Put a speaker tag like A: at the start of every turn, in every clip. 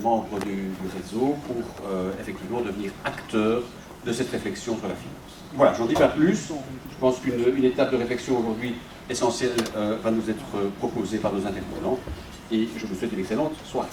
A: membres du réseau pour effectivement devenir acteurs de cette réflexion sur la finance. Voilà, j'en dis pas plus. Je pense qu'une étape de réflexion aujourd'hui essentielle va nous être proposée par nos intervenants et je vous souhaite une excellente soirée.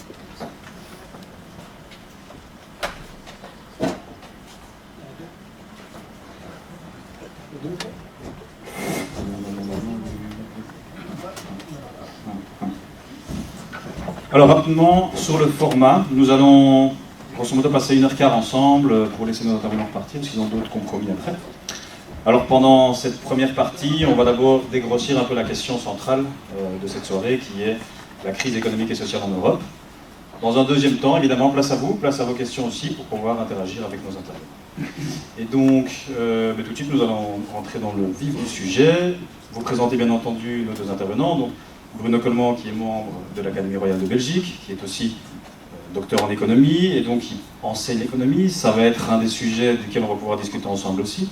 B: Alors rapidement, sur le format, nous allons grosso modo passer 1h15 ensemble pour laisser nos intervenants partir, parce qu'ils ont d'autres compromis après. Alors pendant cette première partie, on va d'abord dégrossir un peu la question centrale de cette soirée, qui est la crise économique et sociale en Europe. Dans un deuxième temps, évidemment, place à vous, place à vos questions aussi, pour pouvoir interagir avec nos intervenants. Et donc, tout de suite, nous allons rentrer dans le vif du sujet. Vous présentez bien entendu nos deux intervenants. Donc, Bruno Coleman, qui est membre de l'Académie royale de Belgique, qui est aussi docteur en économie, et donc qui enseigne l'économie. Ça va être un des sujets duquel on va pouvoir discuter ensemble aussi.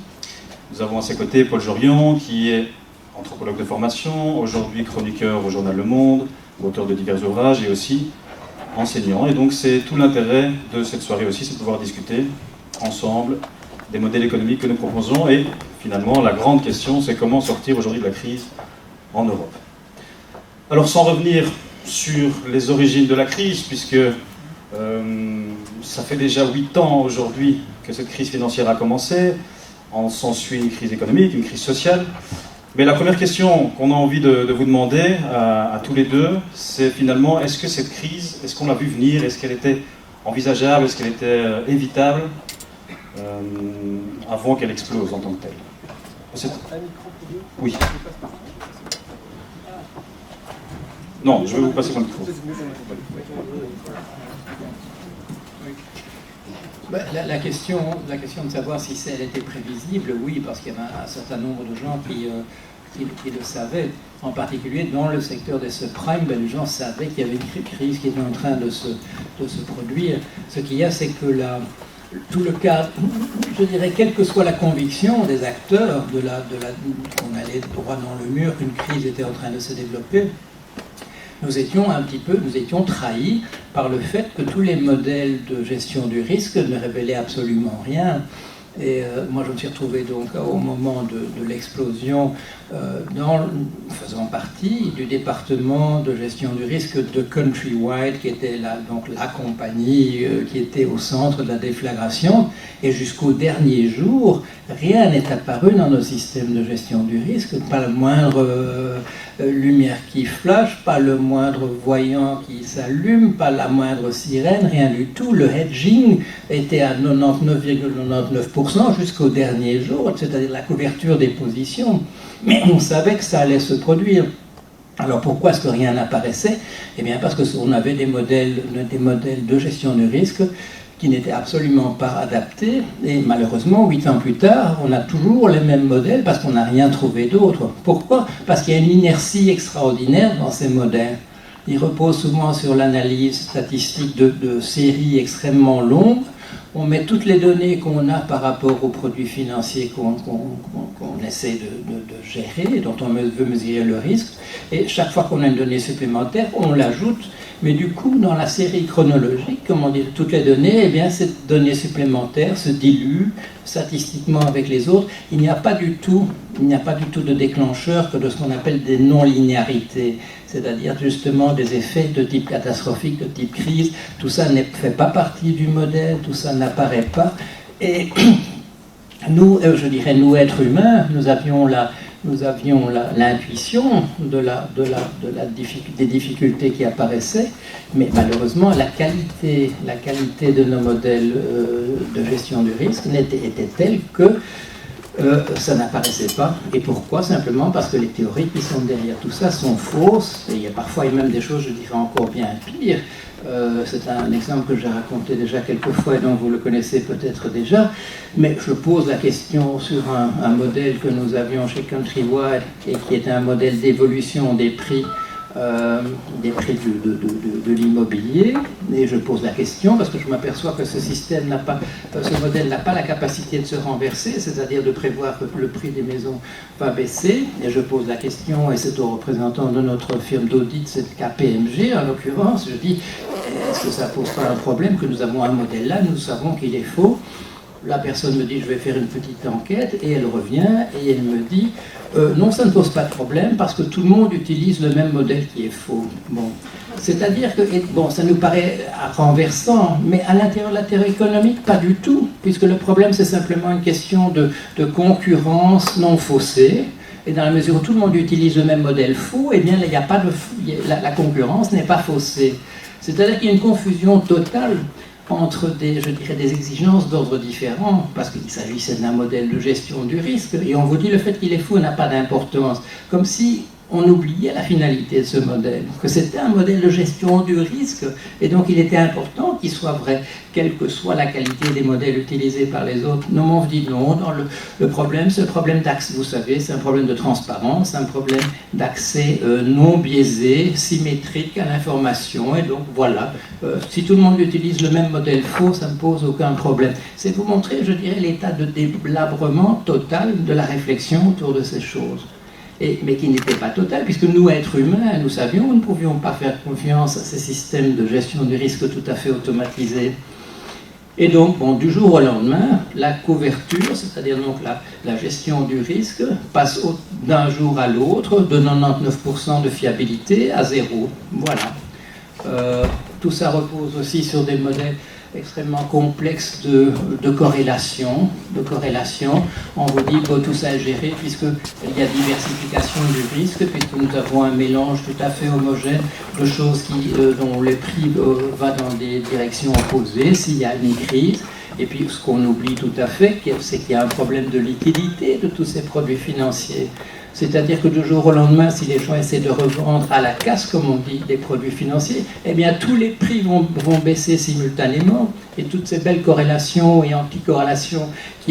B: Nous avons à ses côtés Paul Jorion, qui est anthropologue de formation, aujourd'hui chroniqueur au journal Le Monde, auteur de divers ouvrages et aussi enseignant. Et donc c'est tout l'intérêt de cette soirée aussi, c'est de pouvoir discuter ensemble des modèles économiques que nous proposons. Et finalement, la grande question, c'est comment sortir aujourd'hui de la crise en Europe. Alors sans revenir sur les origines de la crise, puisque ça fait déjà 8 ans aujourd'hui que cette crise financière a commencé, on s'ensuit une crise économique, une crise sociale. Mais la première question qu'on a envie de vous demander à tous les deux, c'est finalement, est-ce que cette crise, est-ce qu'on l'a vu venir, est-ce qu'elle était envisageable, est-ce qu'elle était évitable avant qu'elle explose en tant que telle? Oui. Non, je vais vous passer mon micro.
C: La question de savoir si elle était prévisible, oui, parce qu'il y avait un certain nombre de gens qui le savaient. En particulier dans le secteur des subprimes, les gens savaient qu'il y avait une crise qui était en train de se produire. Ce qu'il y a, c'est que tout le cas, je dirais, quelle que soit la conviction des acteurs qu'on allait droit dans le mur, qu'une crise était en train de se développer, nous étions trahis par le fait que tous les modèles de gestion du risque ne révélaient absolument rien. Et moi, je me suis retrouvé donc au moment de l'explosion, faisant partie du département de gestion du risque de Countrywide, qui était la compagnie qui était au centre de la déflagration. Et jusqu'au dernier jour, rien n'est apparu dans nos systèmes de gestion du risque, pas la moindre lumière qui flash, pas le moindre voyant qui s'allume, pas la moindre sirène, rien du tout. Le hedging était à 99,99% jusqu'au dernier jour, c'est-à-dire la couverture des positions. Mais on savait que ça allait se produire. Alors pourquoi est-ce que rien n'apparaissait? Eh bien parce qu'on avait des modèles de gestion du risque qui n'étaient absolument pas adaptés. Et malheureusement, 8 ans plus tard, on a toujours les mêmes modèles parce qu'on n'a rien trouvé d'autre. Pourquoi? Parce qu'il y a une inertie extraordinaire dans ces modèles. Ils reposent souvent sur l'analyse statistique de séries extrêmement longues. On met toutes les données qu'on a par rapport aux produits financiers qu'on essaie de gérer, dont on veut mesurer le risque. Et chaque fois qu'on a une donnée supplémentaire, on l'ajoute. Mais du coup, dans la série chronologique, comme on dit, de toutes les données, eh bien, cette donnée supplémentaire se dilue statistiquement avec les autres. Il n'y a pas du tout de déclencheur que de ce qu'on appelle des non-linéarités, c'est-à-dire justement des effets de type catastrophique, de type crise. Tout ça ne fait pas partie du modèle, tout ça n'apparaît pas. Et nous, je dirais, nous êtres humains, nous avions l'intuition des difficultés qui apparaissaient, mais malheureusement la qualité de nos modèles de gestion du risque était telle que ça n'apparaissait pas. Et pourquoi? Simplement parce que les théories qui sont derrière tout ça sont fausses, et il y a parfois même des choses, je dirais, encore bien pires. C'est un exemple que j'ai raconté déjà quelques fois et dont vous le connaissez peut-être déjà, mais je pose la question sur un modèle que nous avions chez Countrywide et qui était un modèle d'évolution des prix de l'immobilier, et je pose la question parce que je m'aperçois que ce modèle n'a pas la capacité de se renverser, c'est-à-dire de prévoir que le prix des maisons va baisser, et je pose la question, et c'est au représentant de notre firme d'audit, c'est KPMG en l'occurrence, je dis, est-ce que ça pose pas un problème que nous avons un modèle là, nous savons qu'il est faux. La personne me dit, je vais faire une petite enquête, et elle revient, et elle me dit, non, ça ne pose pas de problème, parce que tout le monde utilise le même modèle qui est faux. Bon. C'est-à-dire que, bon, ça nous paraît renversant, mais à l'intérieur de la théorie économique, pas du tout, puisque le problème, c'est simplement une question de concurrence non faussée, et dans la mesure où tout le monde utilise le même modèle faux, eh bien, il n'y a pas de, la concurrence n'est pas faussée. C'est-à-dire qu'il y a une confusion totale entre des exigences d'ordre différent, parce qu'il s'agissait d'un modèle de gestion du risque, et on vous dit le fait qu'il est faux n'a pas d'importance, comme si on oubliait la finalité de ce modèle, que c'était un modèle de gestion du risque, et donc il était important qu'il soit vrai, quelle que soit la qualité des modèles utilisés par les autres. Non, on vous dit non, dans le problème, c'est le problème d'accès, vous savez, c'est un problème de transparence, un problème d'accès non biaisé, symétrique à l'information, et donc voilà, si tout le monde utilise le même modèle faux, ça ne pose aucun problème. C'est vous montrer, je dirais, l'état de délabrement total de la réflexion autour de ces choses. Mais qui n'était pas total, puisque nous, êtres humains, nous savions, nous ne pouvions pas faire confiance à ces systèmes de gestion du risque tout à fait automatisés. Et donc, bon, du jour au lendemain, la couverture, c'est-à-dire donc la gestion du risque, passe d'un jour à l'autre de 99% de fiabilité à 0. Voilà. Tout ça repose aussi sur des modèles extrêmement complexe de corrélation. On vous dit que tout ça est géré puisqu'il y a diversification du risque, puisque nous avons un mélange tout à fait homogène de choses dont les prix vont dans des directions opposées s'il y a une crise. Et puis ce qu'on oublie tout à fait, c'est qu'il y a un problème de liquidité de tous ces produits financiers. C'est-à-dire que du jour au lendemain, si les gens essaient de revendre à la casse, comme on dit, des produits financiers, eh bien tous les prix vont baisser simultanément, et toutes ces belles corrélations et anticorrélations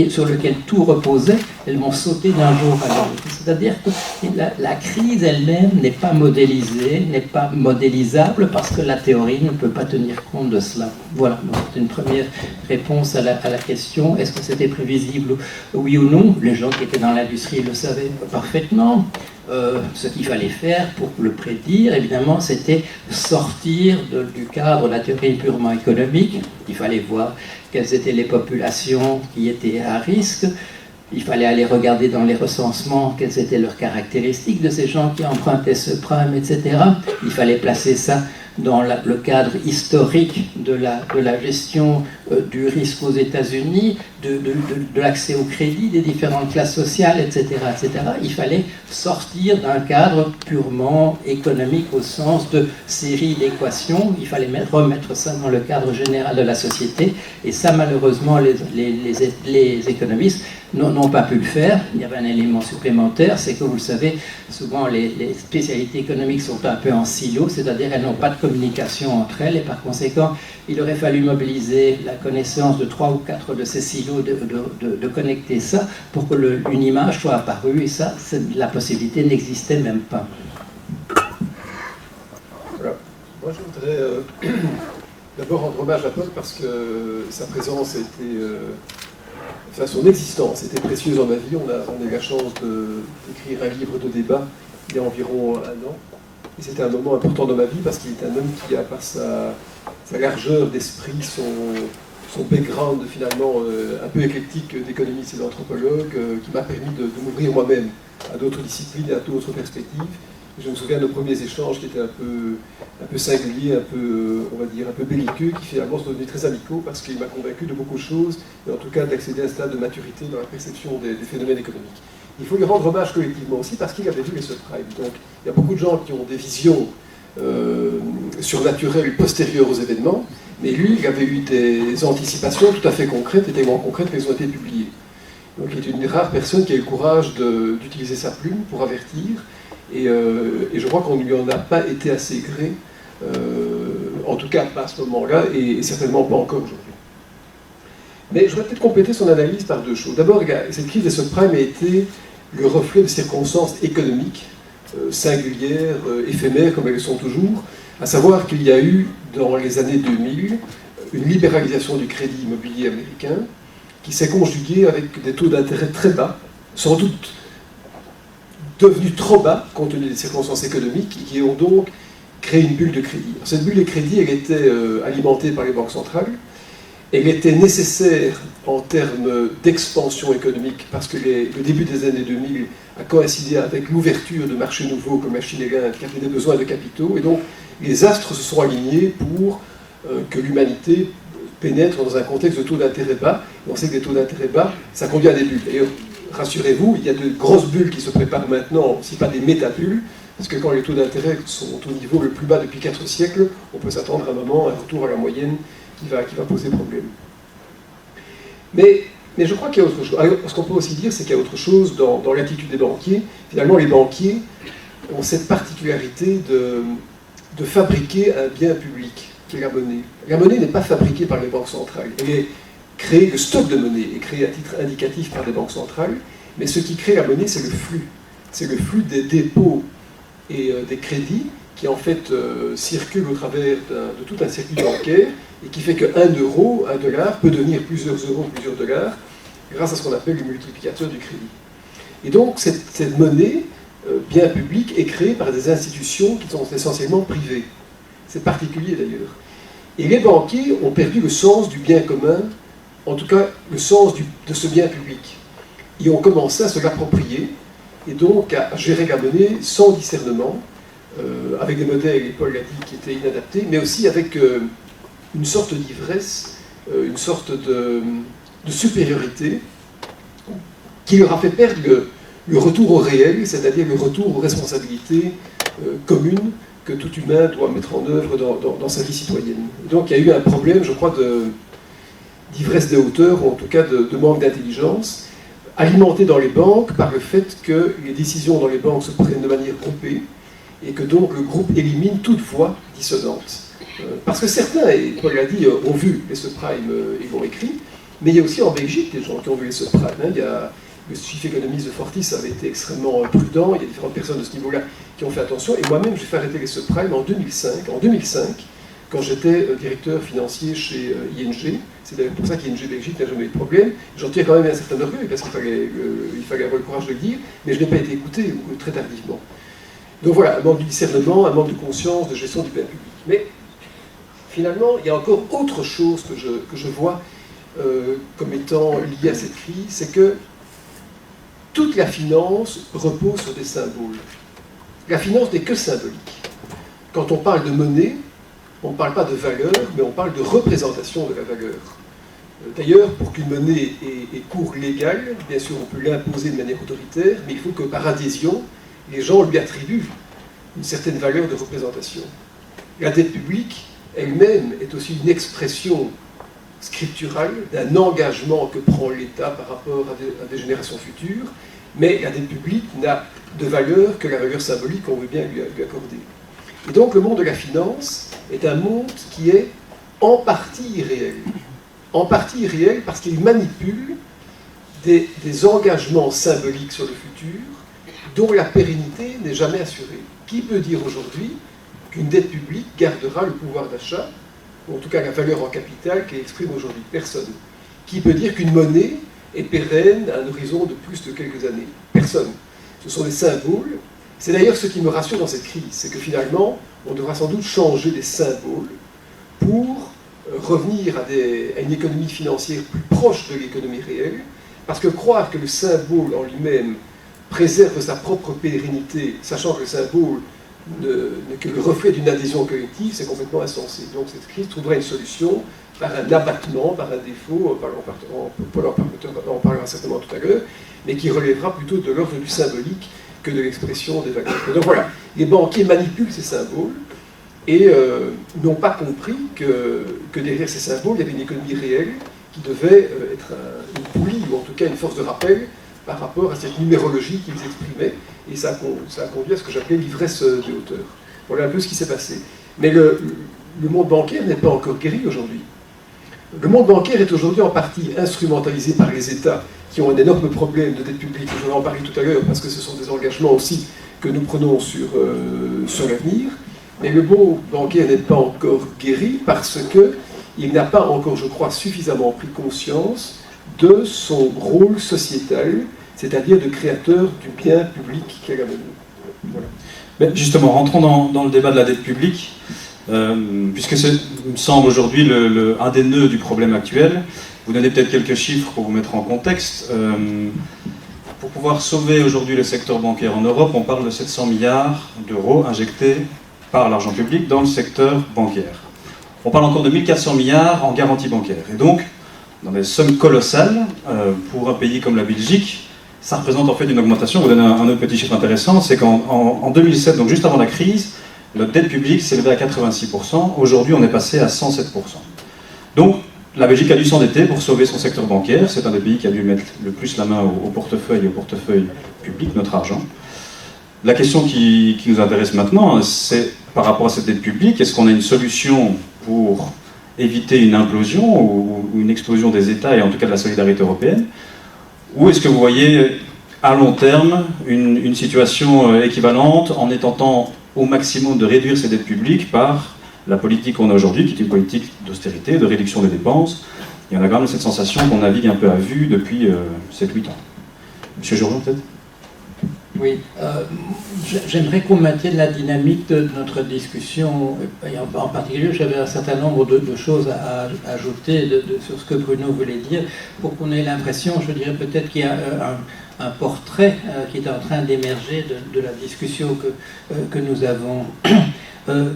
C: sur lesquelles tout reposait, elles vont sauter d'un jour à l'autre. C'est-à-dire que la crise elle-même n'est pas modélisée, n'est pas modélisable, parce que la théorie ne peut pas tenir compte de cela. Voilà, donc c'est une première réponse à la question, est-ce que c'était prévisible, oui ou non? Les gens qui étaient dans l'industrie le savaient parfaitement. Ce qu'il fallait faire pour le prédire, évidemment, c'était sortir du cadre de la théorie purement économique. Il fallait voir quelles étaient les populations qui étaient à risque. Il fallait aller regarder dans les recensements quelles étaient leurs caractéristiques de ces gens qui empruntaient ce prime, etc. Il fallait placer ça dans le cadre historique de la gestion du risque aux États-Unis, de l'accès au crédit des différentes classes sociales, etc., etc. Il fallait sortir d'un cadre purement économique au sens de série d'équations. Il fallait remettre ça dans le cadre général de la société. Et ça, malheureusement, les économistes n'ont pas pu le faire. Il y avait un élément supplémentaire, c'est que vous le savez, souvent les spécialités économiques sont un peu en silo, c'est-à-dire elles n'ont pas de communication entre elles, et par conséquent, il aurait fallu mobiliser la connaissance de 3 ou 4 de ces silos, de connecter ça pour que une image soit apparue, et ça, la possibilité n'existait même pas.
D: Voilà. Moi, je voudrais d'abord rendre hommage à Paul parce que sa présence a été... Enfin, son existence était précieuse dans ma vie. On a eu la chance d'écrire un livre de débat il y a environ 1 an. Et c'était un moment important dans ma vie parce qu'il est un homme qui a, par sa largeur d'esprit, son background finalement un peu éclectique d'économiste et d'anthropologue, qui m'a permis de m'ouvrir moi-même à d'autres disciplines et à d'autres perspectives. Et je me souviens de nos premiers échanges qui étaient un peu singuliers, un peu, on va dire, un peu belliqueux, qui finalement sont devenus très amicaux parce qu'il m'a convaincu de beaucoup de choses, et en tout cas d'accéder à un stade de maturité dans la perception des phénomènes économiques. Il faut lui rendre hommage collectivement aussi parce qu'il avait vu les subprimes. Donc il y a beaucoup de gens qui ont des visions surnaturelles postérieures aux événements, mais lui, il avait eu des anticipations tout à fait concrètes et tellement concrètes qu'elles ont été publiées. Donc il est une des rares personnes qui a eu le courage d'utiliser sa plume pour avertir, et je crois qu'on ne lui en a pas été assez gré, en tout cas pas à ce moment-là, et certainement pas encore aujourd'hui. Mais je voudrais peut-être compléter son analyse par 2 choses. D'abord, cette crise des subprimes a été le reflet de circonstances économiques singulières, éphémères, comme elles sont toujours, à savoir qu'il y a eu, dans les années 2000, une libéralisation du crédit immobilier américain qui s'est conjuguée avec des taux d'intérêt très bas, sans doute devenus trop bas compte tenu des circonstances économiques, qui ont donc créer une bulle de crédit. Alors, cette bulle de crédit, elle était alimentée par les banques centrales. Elle était nécessaire en termes d'expansion économique parce que le début des années 2000 a coïncidé avec l'ouverture de marchés nouveaux comme la Chine et l'Inde qui avaient des besoins de capitaux. Et donc, les astres se sont alignés pour que l'humanité pénètre dans un contexte de taux d'intérêt bas. Et on sait que les taux d'intérêt bas, ça conduit à des bulles. D'ailleurs, rassurez-vous, il y a de grosses bulles qui se préparent maintenant, si pas des métabulles, parce que quand les taux d'intérêt sont au niveau le plus bas depuis 4 siècles, on peut s'attendre à un moment, un retour à la moyenne qui va poser problème. Mais je crois qu'il y a autre chose. Alors, ce qu'on peut aussi dire, c'est qu'il y a autre chose dans l'attitude des banquiers. Finalement, les banquiers ont cette particularité de fabriquer un bien public, qui est la monnaie. La monnaie n'est pas fabriquée par les banques centrales. Elle est créée, le stock de monnaie est créé à titre indicatif par les banques centrales, mais ce qui crée la monnaie, c'est le flux. C'est le flux des dépôts et des crédits qui en fait circule au travers de tout un circuit bancaire et qui fait que 1 euro, 1 dollar peut devenir plusieurs euros, plusieurs dollars grâce à ce qu'on appelle le multiplicateur du crédit. Et donc cette monnaie, bien publique, est créée par des institutions qui sont essentiellement privées. C'est particulier d'ailleurs. Et les banquiers ont perdu le sens du bien commun, en tout cas le sens de ce bien public. Ils ont commencé à se l'approprier et donc à gérer la monnaie sans discernement, avec des modèles, et Paul l'a dit, qui étaient inadaptés, mais aussi avec une sorte d'ivresse, une sorte de supériorité qui leur a fait perdre le retour au réel, c'est-à-dire le retour aux responsabilités communes que tout humain doit mettre en œuvre dans sa vie citoyenne. Et donc il y a eu un problème, je crois, d'ivresse des hauteurs, ou en tout cas de manque d'intelligence, alimenté dans les banques par le fait que les décisions dans les banques se prennent de manière groupée, et que donc le groupe élimine toute voix dissonante. Parce que certains, et Paul l'a dit, ont vu les subprimes et l'ont écrit, mais il y a aussi en Belgique des gens qui ont vu les subprimes. Il y a le chief économiste de Fortis avait été extrêmement prudent, il y a différentes personnes de ce niveau-là qui ont fait attention, et moi-même j'ai fait arrêter les subprimes en 2005. En 2005, quand j'étais directeur financier chez ING, c'est d'ailleurs pour ça qu'ING Belgique n'a jamais eu de problème. J'en tire quand même un certain orgueil, parce qu'il fallait avoir le courage de le dire, mais je n'ai pas été écouté très tardivement. Donc voilà, un manque de discernement, un manque de conscience, de gestion du bien public. Mais finalement, il y a encore autre chose que je vois comme étant liée à cette crise, c'est que toute la finance repose sur des symboles. La finance n'est que symbolique. Quand on parle de monnaie, on ne parle pas de valeur, mais on parle de représentation de la valeur. D'ailleurs, pour qu'une monnaie ait cours légal, bien sûr, on peut l'imposer de manière autoritaire, mais il faut que par adhésion, les gens lui attribuent une certaine valeur de représentation. La dette publique, elle-même, est aussi une expression scripturale d'un engagement que prend l'État par rapport à des générations futures, mais la dette publique n'a de valeur que la valeur symbolique qu'on veut bien lui accorder. Et donc le monde de la finance est un monde qui est en partie irréel. En partie irréel parce qu'il manipule des engagements symboliques sur le futur dont la pérennité n'est jamais assurée. Qui peut dire aujourd'hui qu'une dette publique gardera le pouvoir d'achat, ou en tout cas la valeur en capital qu'elle exprime aujourd'hui? Personne. Qui peut dire qu'une monnaie est pérenne à un horizon de plus de quelques années? Personne. Ce sont des symboles. C'est d'ailleurs ce qui me rassure dans cette crise, c'est que finalement, on devra sans doute changer des symboles pour revenir à une économie financière plus proche de l'économie réelle, parce que croire que le symbole en lui-même préserve sa propre pérennité, sachant que le symbole n'est que le reflet d'une adhésion collective, c'est complètement insensé. Donc cette crise trouverait une solution par un abattement, par un défaut, Paul en parlera certainement tout à l'heure, mais qui relèvera plutôt de l'ordre du symbolique que de l'expression des valeurs. Et donc voilà, les banquiers manipulent ces symboles et n'ont pas compris que derrière ces symboles, il y avait une économie réelle qui devait être une poulie, ou en tout cas une force de rappel, par rapport à cette numérologie qu'ils exprimaient, et ça a conduit à ce que j'appelais l'ivresse des hauteurs. Voilà un peu ce qui s'est passé. Mais le monde bancaire n'est pas encore guéri aujourd'hui. Le monde bancaire est aujourd'hui en partie instrumentalisé par les États qui ont un énorme problème de dette publique, je vais en parler tout à l'heure, parce que ce sont des engagements aussi que nous prenons sur l'avenir. Mais le monde bancaire n'est pas encore guéri parce qu'il n'a pas encore, je crois, suffisamment pris conscience de son rôle sociétal, c'est-à-dire de créateur du bien public qu'est la monnaie. Voilà.
B: Ben justement, rentrons dans le débat de la dette publique, puisque c'est, il me semble, aujourd'hui un des nœuds du problème actuel. Vous donnez peut-être quelques chiffres pour vous mettre en contexte. Pour pouvoir sauver aujourd'hui le secteur bancaire en Europe, on parle de 700 milliards d'euros injectés par l'argent public dans le secteur bancaire. On parle encore de 1400 milliards en garantie bancaire. Et donc, dans des sommes colossales, pour un pays comme la Belgique, ça représente en fait une augmentation. Je vous donne un autre petit chiffre intéressant, c'est qu'en 2007, donc juste avant la crise, notre dette publique s'élevait à 86%. Aujourd'hui, on est passé à 107%. Donc, la Belgique a dû s'endetter pour sauver son secteur bancaire. C'est un des pays qui a dû mettre le plus la main au portefeuille public, notre argent. La question qui nous intéresse maintenant, c'est par rapport à cette dette publique, est-ce qu'on a une solution pour éviter une implosion ou une explosion des États et en tout cas de la solidarité européenne? Ou est-ce que vous voyez à long terme une situation équivalente en tentant au maximum de réduire ces dettes publiques par la politique qu'on a aujourd'hui, qui est une politique d'austérité, de réduction des dépenses? Il y en a quand même cette sensation qu'on navigue un peu à vue depuis 7-8 ans. Monsieur Jourdan, peut-être?
C: Oui, j'aimerais qu'on maintienne la dynamique de notre discussion. Et en particulier, j'avais un certain nombre de choses à ajouter sur ce que Bruno voulait dire, pour qu'on ait l'impression, je dirais peut-être qu'il y a un portrait qui est en train d'émerger de la discussion que nous avons.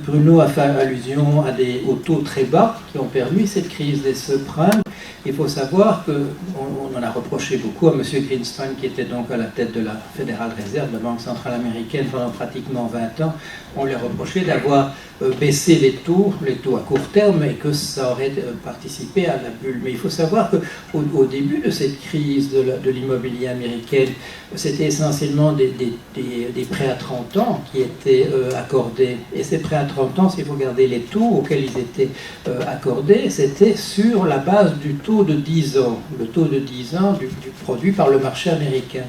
C: Bruno a fait allusion aux taux très bas qui ont permis cette crise des subprimes. Il faut savoir qu'on en a reproché beaucoup à M. Greenspan, qui était donc à la tête de la Federal Reserve, la Banque centrale américaine, pendant pratiquement 20 ans. On lui a reproché d'avoir baissé les taux à court terme, et que ça aurait participé à la bulle. Mais il faut savoir qu'au début de cette crise de l'immobilier américain, c'était essentiellement des prêts à 30 ans qui étaient accordés. Et ces prêts à 30 ans, si vous regardez les taux auxquels ils étaient accordés, c'était sur la base du taux de 10 ans, le taux de 10 ans du produit par le marché américain.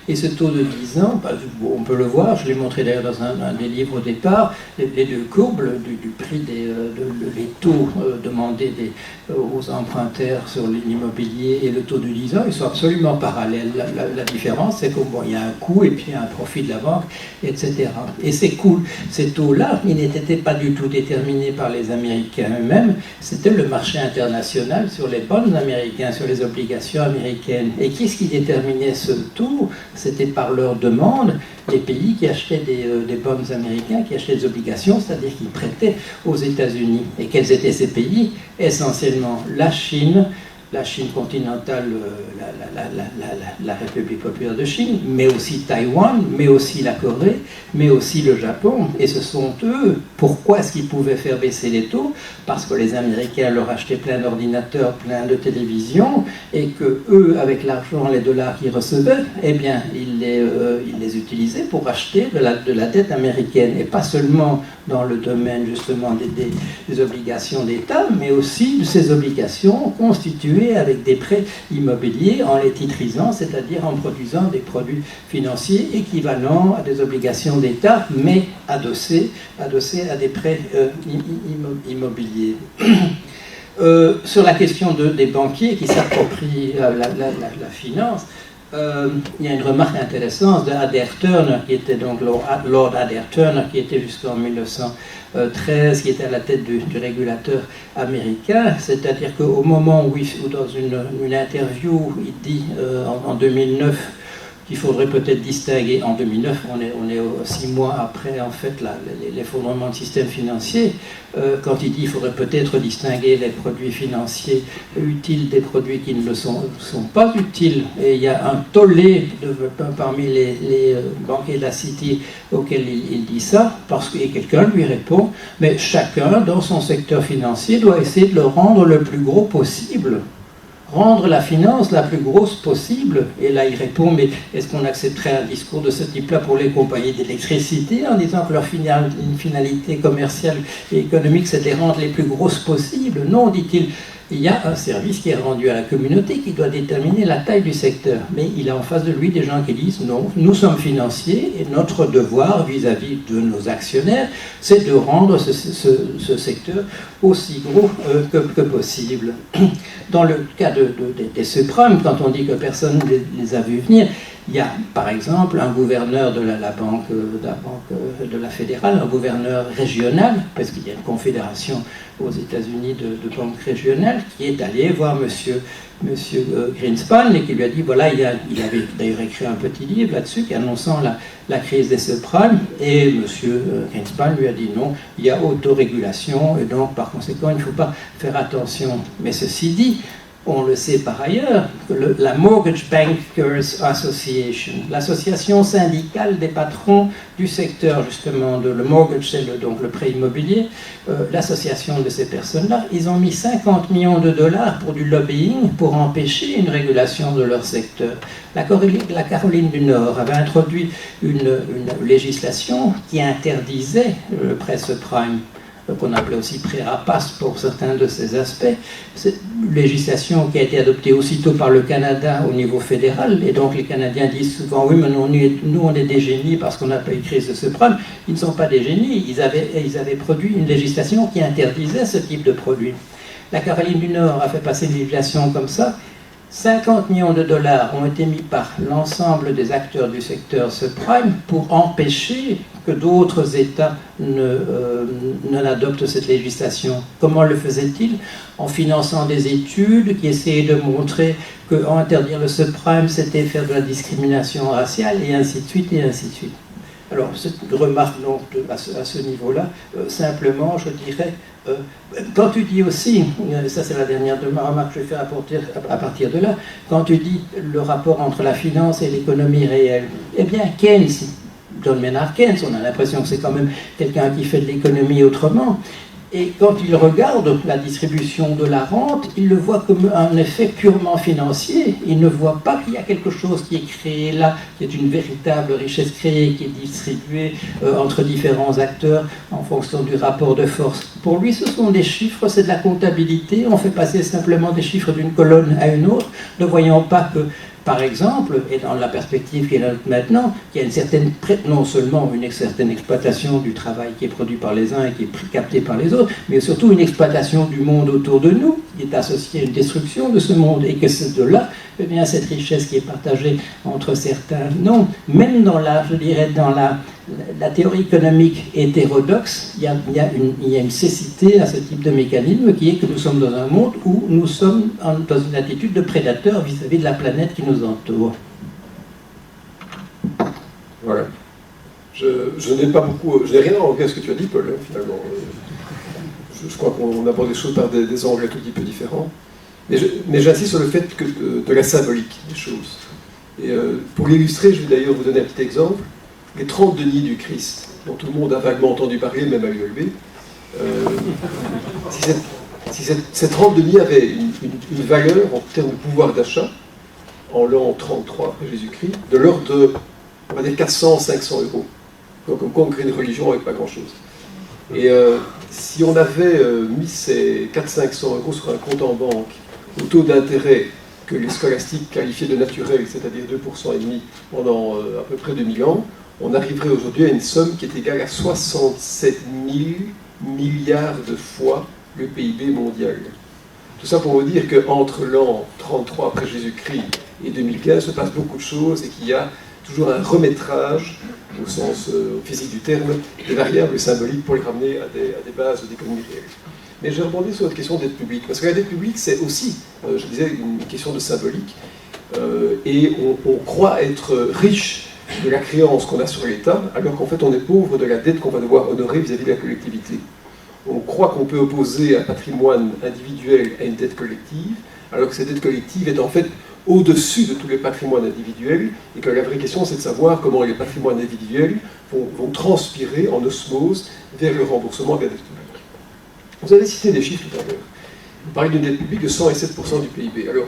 C: Et ce taux de 10 ans, on peut le voir, je l'ai montré d'ailleurs dans un des livres au départ, les deux courbes du prix des taux demandés aux emprunteurs sur l'immobilier et le taux de 10 ans, ils sont absolument parallèles. La différence, c'est qu'il y a un coût et puis un profit de la banque, etc. Et ces taux-là, ils n'étaient pas du tout déterminés par les Américains eux-mêmes, c'était le marché international sur les bonds américains, sur les obligations américaines. Et qui est-ce qui déterminait ce taux? C'était par leur demande les pays qui achetaient des bonds américains, qui achetaient des obligations, c'est-à-dire qui prêtaient aux États-Unis. Et quels étaient ces pays? Essentiellement la Chine continentale, la République populaire de Chine, mais aussi Taïwan, mais aussi la Corée, mais aussi le Japon. Et ce sont eux, pourquoi est-ce qu'ils pouvaient faire baisser les taux? Parce que les Américains leur achetaient plein d'ordinateurs, plein de télévisions, et que eux, avec l'argent, les dollars qu'ils recevaient, eh bien, ils les utilisaient pour acheter de la dette américaine, et pas seulement dans le domaine justement des obligations d'État, mais aussi de ces obligations constituées avec des prêts immobiliers en les titrisant, c'est-à-dire en produisant des produits financiers équivalents à des obligations d'État, mais adossés à des prêts immobiliers. Sur la question des banquiers qui s'approprient la finance, il y a une remarque intéressante d'Adair Turner, qui était donc Lord Adair Turner, qui était jusqu'en 1913, qui était à la tête du régulateur américain. C'est-à-dire qu'au moment où dans une interview, il dit en 2009 qu'il faudrait peut-être distinguer, en 2009, on est 6 mois après en fait l'effondrement du système financier, quand il dit qu'il faudrait peut-être distinguer les produits financiers utiles des produits qui ne le sont pas utiles. Et il y a un tollé parmi les banquiers de la City auquel il dit ça, parce que quelqu'un lui répond, mais chacun dans son secteur financier doit essayer de le rendre le plus gros possible. Rendre la finance la plus grosse possible. Et là, il répond, mais est-ce qu'on accepterait un discours de ce type-là pour les compagnies d'électricité, en disant que leur finalité commerciale et économique, c'est de les rendre les plus grosses possibles? Non, dit-il. Il y a un service qui est rendu à la communauté qui doit déterminer la taille du secteur. Mais il a en face de lui des gens qui disent non, nous sommes financiers et notre devoir vis-à-vis de nos actionnaires, c'est de rendre ce secteur aussi gros que possible. Dans le cas des subprimes, quand on dit que personne ne les a vus venir, il y a par exemple un gouverneur de la banque de la fédérale, un gouverneur régional, parce qu'il y a une confédération aux États-Unis de banques régionales, qui est allé voir Monsieur Greenspan et qui lui a dit, voilà, il avait d'ailleurs écrit un petit livre là-dessus qui annonçant la crise des subprimes, et Monsieur Greenspan lui a dit non, il y a autorégulation et donc par conséquent il ne faut pas faire attention. Mais ceci dit, on le sait par ailleurs, que la Mortgage Bankers Association, l'association syndicale des patrons du secteur justement de le mortgage, c'est donc le prêt immobilier, l'association de ces personnes-là, ils ont mis 50 millions de dollars pour du lobbying pour empêcher une régulation de leur secteur. La Caroline du Nord avait introduit une législation qui interdisait le prêt subprime, qu'on appelait aussi prêt rapace pour certains de ces aspects. C'est une législation qui a été adoptée aussitôt par le Canada au niveau fédéral, et donc les Canadiens disent souvent, oui, mais nous on est des génies parce qu'on n'a pas eu de crise de subprime. Ils ne sont pas des génies, ils avaient produit une législation qui interdisait ce type de produit. La Caroline du Nord a fait passer une législation comme ça. 50 millions de dollars ont été mis par l'ensemble des acteurs du secteur subprime pour empêcher que d'autres États n'adoptent cette législation. Comment le faisaient-ils? En finançant des études qui essayaient de montrer qu'interdire le subprime, c'était faire de la discrimination raciale, et ainsi de suite, et ainsi de suite. Alors, cette remarque donc, à ce niveau-là, simplement, je dirais, quand tu dis aussi, ça c'est la dernière de ma remarque que je vais faire à partir de là, quand tu dis le rapport entre la finance et l'économie réelle, eh bien Keynes, John Maynard Keynes, on a l'impression que c'est quand même quelqu'un qui fait de l'économie autrement, et quand il regarde la distribution de la rente, il le voit comme un effet purement financier. Il ne voit pas qu'il y a quelque chose qui est créé là, qui est une véritable richesse créée, qui est distribuée entre différents acteurs en fonction du rapport de force. Pour lui, ce sont des chiffres, c'est de la comptabilité. On fait passer simplement des chiffres d'une colonne à une autre, ne voyant pas que, par exemple, et dans la perspective qui est là maintenant, qu'il y a une certaine, non seulement une certaine exploitation du travail qui est produit par les uns et qui est capté par les autres, mais surtout une exploitation du monde autour de nous, qui est associée à une destruction de ce monde, et que c'est de là, eh bien, cette richesse qui est partagée entre certains. Non, même dans je dirais, dans la théorie économique hétérodoxe, il y a une cécité à ce type de mécanisme qui est que nous sommes dans un monde où nous sommes dans une attitude de prédateur vis-à-vis de la planète qui nous entoure.
D: Voilà. Je n'ai rien à enlever à ce que tu as dit, Paul, finalement. Je crois qu'on aborde les choses par des angles un tout petit peu différents. Mais j'insiste sur le fait de la symbolique des choses. Et pour l'illustrer, je vais d'ailleurs vous donner un petit exemple. Les 30 deniers du Christ, dont tout le monde a vaguement entendu parler, même à l'ULB, si ces 30 deniers avaient une valeur en termes de pouvoir d'achat, en l'an 33 après Jésus-Christ, de l'ordre de, on va dire, 400-500 euros. Donc, comme crée une religion avec pas grand-chose. Et si on avait mis ces 400-500 euros sur un compte en banque, au taux d'intérêt que les scolastiques qualifiaient de naturel, c'est-à-dire 2,5% pendant à peu près 2000 ans, on arriverait aujourd'hui à une somme qui est égale à 67 000 milliards de fois le PIB mondial. Tout ça pour vous dire qu'entre l'an 33 après Jésus-Christ et 2015 se passe beaucoup de choses et qu'il y a toujours un remétrage, au sens physique du terme, des variables symboliques pour les ramener à des bases d'économie réelle. Mais je rebondis sur votre question d'aide publique, parce que la dette publique, c'est aussi, je disais, une question de symbolique, et on croit être riche de la créance qu'on a sur l'État, alors qu'en fait on est pauvre de la dette qu'on va devoir honorer vis-à-vis de la collectivité. On croit qu'on peut opposer un patrimoine individuel à une dette collective, alors que cette dette collective est en fait au-dessus de tous les patrimoines individuels, et que la vraie question c'est de savoir comment les patrimoines individuels vont transpirer en osmose vers le remboursement de la dette publique. Vous avez cité des chiffres tout à l'heure. Vous parlez d'une dette publique de 107% du PIB. Alors,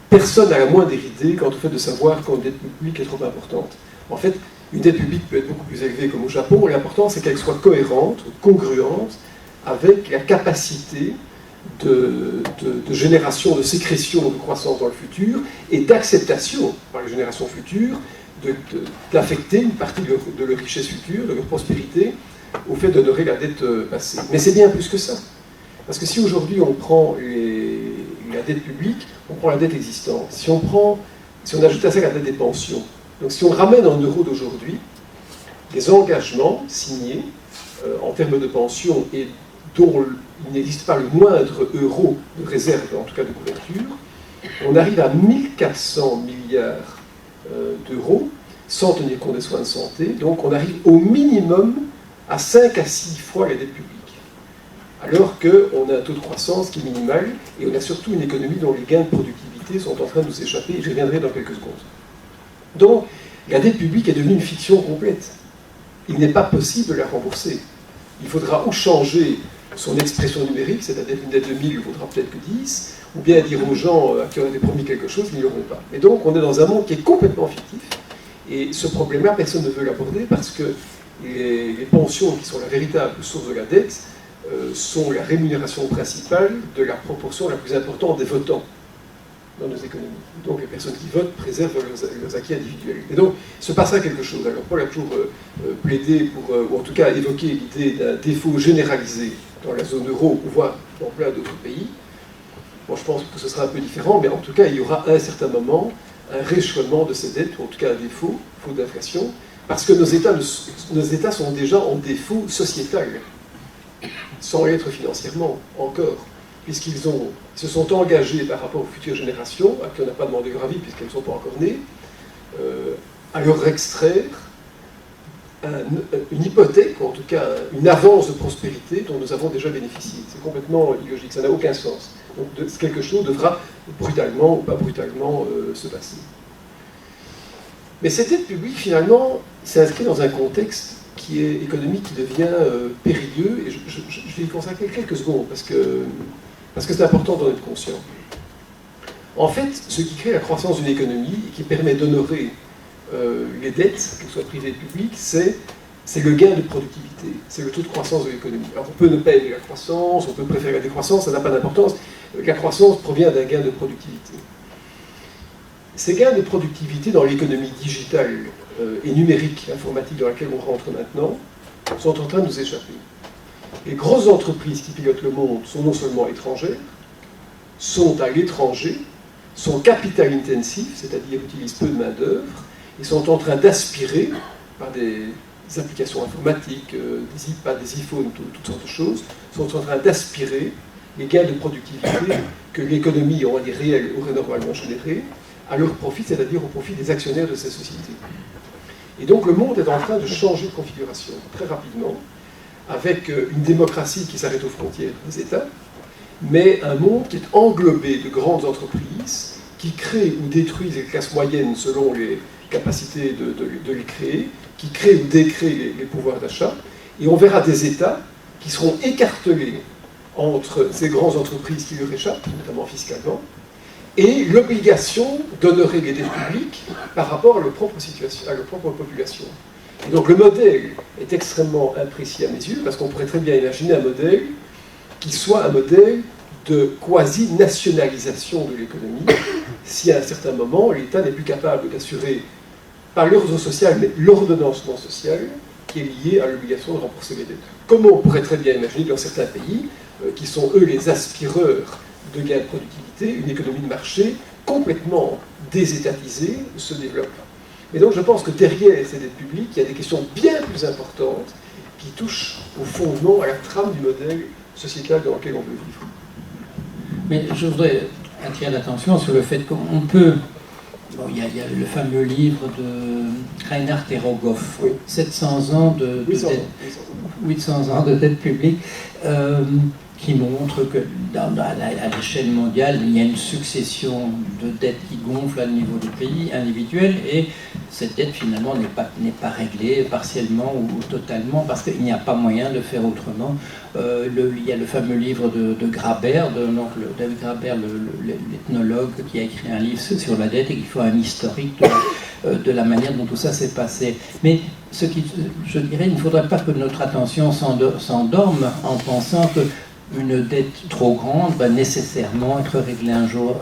D: personne n'a la moindre idée quant au fait de savoir quand une dette publique est trop importante. En fait, une dette publique peut être beaucoup plus élevée comme au Japon. L'important, c'est qu'elle soit cohérente, congruente avec la capacité de génération, de sécrétion de croissance dans le futur et d'acceptation par les générations futures d'affecter une partie de leur richesse future, de leur prospérité, au fait d'honorer la dette passée. Mais c'est bien plus que ça. Parce que si aujourd'hui on prend la dette publique, on prend la dette existante. Si on ajoute à ça la dette des pensions, donc si on ramène en euros d'aujourd'hui, les engagements signés en termes de pension et dont il n'existe pas le moindre euro de réserve, en tout cas de couverture, on arrive à 1400 milliards d'euros, sans tenir compte des soins de santé. Donc on arrive au minimum à 5 à 6 fois la dette publique. Alors qu'on a un taux de croissance qui est minimal, et on a surtout une économie dont les gains de productivité sont en train de nous échapper, et j'y reviendrai dans quelques secondes. Donc, la dette publique est devenue une fiction complète. Il n'est pas possible de la rembourser. Il faudra ou changer son expression numérique, c'est-à-dire une dette de 1000 vaudra peut-être que 10, ou bien dire aux gens à qui on a promis quelque chose qu'ils n'y auront pas. Et donc, on est dans un monde qui est complètement fictif, et ce problème-là, personne ne veut l'aborder parce que les pensions, qui sont la véritable source de la dette, sont la rémunération principale de la proportion la plus importante des votants dans nos économies. Donc les personnes qui votent préservent leurs acquis individuels. Et donc, il se passera quelque chose. Alors Paul a toujours plaidé pour, ou en tout cas évoqué l'idée d'un défaut généralisé dans la zone euro, voire dans plein d'autres pays. Bon, je pense que ce sera un peu différent, mais en tout cas, il y aura à un certain moment un rééchelonnement de ces dettes, ou en tout cas un défaut, faute d'inflation, parce que nos États sont déjà en défaut sociétal, sans l'être financièrement encore, puisqu'ils se sont engagés par rapport aux futures générations, à qui on n'a pas demandé leur avis puisqu'elles ne sont pas encore nées, à leur extraire une hypothèque, ou en tout cas une avance de prospérité dont nous avons déjà bénéficié. C'est complètement illogique, ça n'a aucun sens. Donc quelque chose devra brutalement ou pas brutalement se passer. Mais cette aide publique, finalement, s'inscrit dans un contexte qui est économique, qui devient périlleux, et je vais y consacrer quelques secondes, parce que c'est important d'en être conscient. En fait, ce qui crée la croissance d'une économie, et qui permet d'honorer les dettes, qu'elles soient privées ou publiques, c'est le gain de productivité, c'est le taux de croissance de l'économie. Alors on peut ne pas aimer la croissance, on peut préférer la décroissance, ça n'a pas d'importance. La croissance provient d'un gain de productivité. Ces gains de productivité dans l'économie digitale et numérique, informatique dans laquelle on rentre maintenant, sont en train de nous échapper. Les grosses entreprises qui pilotent le monde sont non seulement étrangères, sont à l'étranger, sont capital intensives, c'est-à-dire utilisent peu de main-d'œuvre, et sont en train d'aspirer, par des applications informatiques, des iPads, des iPhones, toutes sortes de choses, sont en train d'aspirer les gains de productivité que l'économie, on va dire réelle, aurait normalement générés, à leur profit, c'est-à-dire au profit des actionnaires de ces sociétés. Et donc le monde est en train de changer de configuration très rapidement, avec une démocratie qui s'arrête aux frontières des États, mais un monde qui est englobé de grandes entreprises qui créent ou détruisent les classes moyennes selon les capacités de les créer, qui créent ou décréent les pouvoirs d'achat, et on verra des États qui seront écartelés entre ces grandes entreprises qui leur échappent, notamment fiscalement, et l'obligation d'honorer les dettes publiques par rapport à leur propre situation, à leur propre population. Et donc le modèle est extrêmement imprécis à mes yeux, parce qu'on pourrait très bien imaginer un modèle qui soit un modèle de quasi-nationalisation de l'économie, si à un certain moment l'État n'est plus capable d'assurer, pas l'ordre social, mais l'ordonnancement social, qui est lié à l'obligation de rembourser les dettes. Comment on pourrait très bien imaginer dans certains pays, qui sont eux les aspireurs de gains de productivité, une économie de marché complètement désétatisée se développe. Et donc je pense que derrière ces dettes publiques, il y a des questions bien plus importantes qui touchent au fondement, à la trame du modèle sociétal dans lequel on veut vivre.
C: Mais je voudrais attirer l'attention sur le fait qu'on peut... Bon, il y a le fameux livre de Reinhard et Rogoff,
D: oui.
C: 700 ans de 800 ans de dette publique, qui montre que à l'échelle mondiale, il y a une succession de dettes qui gonflent à niveau du pays individuel, et cette dette finalement n'est pas réglée partiellement ou totalement parce qu'il n'y a pas moyen de faire autrement. Il y a le fameux livre de Graeber, David Graeber, l'ethnologue, qui a écrit un livre sur la dette et qui fait un historique de la manière dont tout ça s'est passé. Mais je dirais, il ne faudrait pas que notre attention s'endorme en pensant que une dette trop grande va nécessairement être réglée un jour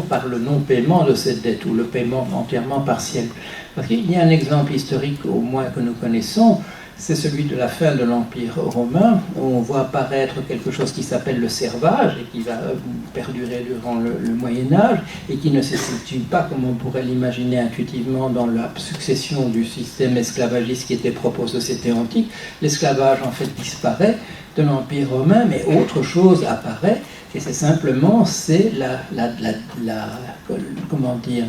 C: par le non-paiement de cette dette ou le paiement entièrement partiel. Parce qu'il y a un exemple historique au moins que nous connaissons c'est celui de la fin de l'Empire romain, où on voit apparaître quelque chose qui s'appelle le servage, et qui va perdurer durant le Moyen-Âge, et qui ne se situe pas, comme on pourrait l'imaginer intuitivement, dans la succession du système esclavagiste qui était propre aux sociétés antiques. L'esclavage, en fait, disparaît de l'Empire romain, mais autre chose apparaît, et c'est simplement, comment dire,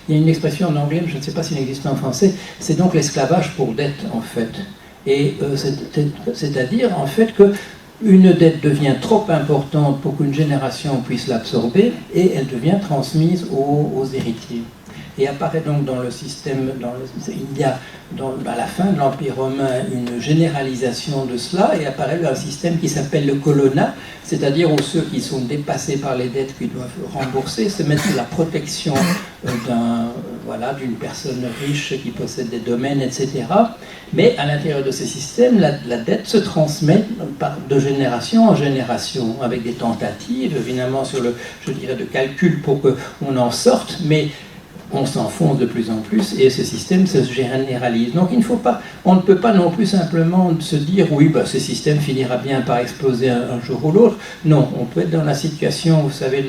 C: il y a une expression en anglais, mais je ne sais pas s'il existe en français, c'est donc l'esclavage pour dette, en fait. Et c'est-à-dire, en fait, que une dette devient trop importante pour qu'une génération puisse l'absorber, et elle devient transmise aux héritiers. Et apparaît donc dans le système, il y a à la fin de l'Empire romain une généralisation de cela, et apparaît un système qui s'appelle le colonna, c'est-à-dire où ceux qui sont dépassés par les dettes qu'ils doivent rembourser se mettent sous la protection d'une personne riche qui possède des domaines, etc. Mais à l'intérieur de ces systèmes, la dette se transmet de génération en génération, avec des tentatives, évidemment, de calcul pour qu'on en sorte, mais on s'enfonce de plus en plus et ce système se généralise. Donc on ne peut pas non plus simplement se dire oui, ce système finira bien par exploser un jour ou l'autre. Non, on peut être dans la situation, vous savez,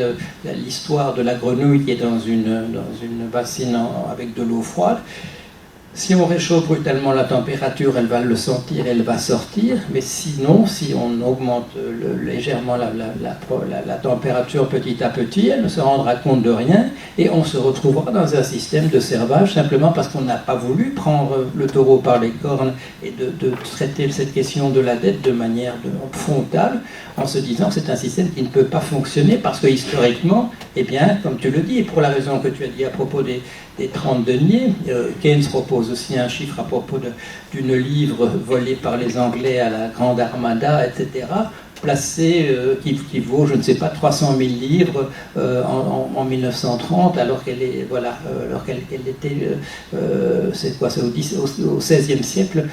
C: l'histoire de la grenouille qui est dans une bassine avec de l'eau froide. Si on réchauffe brutalement la température, elle va le sentir, elle va sortir, mais sinon, si on augmente légèrement la température petit à petit, elle ne se rendra compte de rien, et on se retrouvera dans un système de servage, simplement parce qu'on n'a pas voulu prendre le taureau par les cornes et de traiter cette question de la dette de manière frontale, en se disant que c'est un système qui ne peut pas fonctionner, parce que historiquement, eh bien, comme tu le dis, et pour la raison que tu as dit à propos des 30 deniers, Keynes propose aussi un chiffre à propos d'une livre volée par les Anglais à la Grande Armada, etc., placée, qui vaut, je ne sais pas, 300 000 livres en 1930, alors qu'elle était, c'est quoi, c'est au XVIe siècle,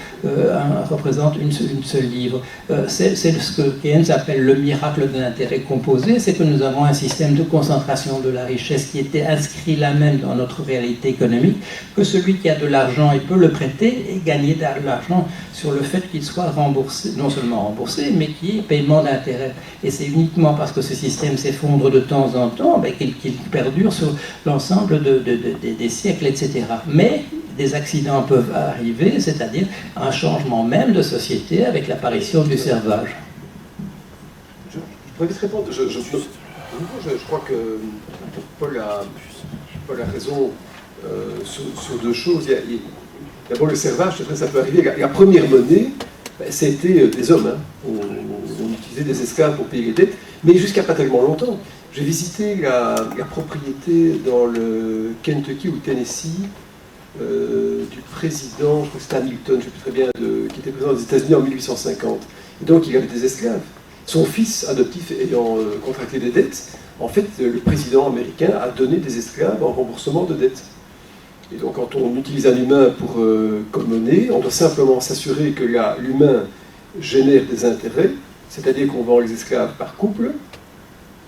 C: représente une seule livre. C'est ce que Keynes appelle le miracle de l'intérêt composé, c'est que nous avons un système de concentration de la richesse qui était inscrit là même dans notre réalité économique, que celui qui a de l'argent et peut le prêter et gagner de l'argent sur le fait qu'il soit remboursé, non seulement remboursé, mais qui est paiement d'intérêt. Et c'est uniquement parce que ce système s'effondre de temps en temps qu'il perdure sur l'ensemble des siècles, etc. Mais des accidents peuvent arriver, c'est-à-dire un changement même de société avec l'apparition du servage.
D: Je pourrais vite répondre. Je crois que Paul a raison sur deux choses. D'abord, le servage, ça peut arriver. La première monnaie, c'était des hommes. On utilisait des esclaves pour payer les dettes, mais jusqu'à pas tellement longtemps. J'ai visité la propriété dans le Kentucky ou le Tennessee du président, je crois que c'était Hamilton, je ne sais plus très bien, qui était président des États-Unis en 1850. Et donc, il avait des esclaves. Son fils adoptif ayant contracté des dettes, en fait, le président américain a donné des esclaves en remboursement de dettes. Et donc, quand on utilise un humain comme monnaie, on doit simplement s'assurer que l'humain génère des intérêts, c'est-à-dire qu'on vend les esclaves par couple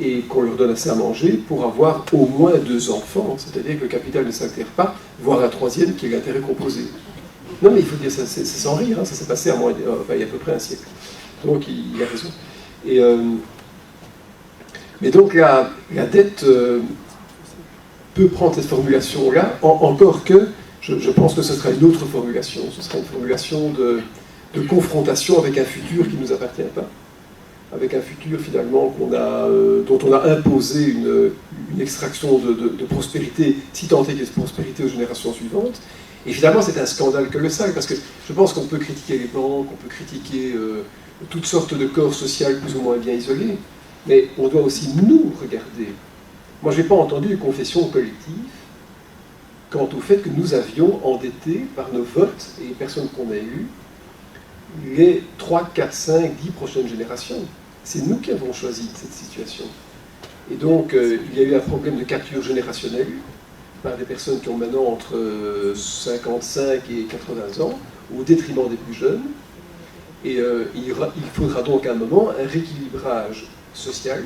D: et qu'on leur donne assez à manger pour avoir au moins 2 enfants, c'est-à-dire que le capital ne s'acquiert pas, voire un troisième qui est l'intérêt composé. Non, mais il faut dire, ça, c'est sans rire, ça s'est passé il y a à peu près un siècle. Donc, il a raison. Mais donc, la dette peut prendre cette formulation-là, encore que je pense que ce sera une autre formulation. Ce sera une formulation de confrontation avec un futur qui ne nous appartient pas, avec un futur finalement dont on a imposé une extraction de prospérité, si tant est qu'il y ait de prospérité aux générations suivantes. Et finalement, c'est un scandale colossal, parce que je pense qu'on peut critiquer les banques, on peut critiquer toutes sortes de corps sociaux plus ou moins bien isolés, mais on doit aussi nous regarder. Moi, je n'ai pas entendu une confession collective quant au fait que nous avions endetté par nos votes et les personnes qu'on a élues les 3, 4, 5, 10 prochaines générations. C'est nous qui avons choisi cette situation. Et donc, il y a eu un problème de capture générationnelle par des personnes qui ont maintenant entre 55 et 80 ans, au détriment des plus jeunes. Et il faudra donc à un moment un rééquilibrage social,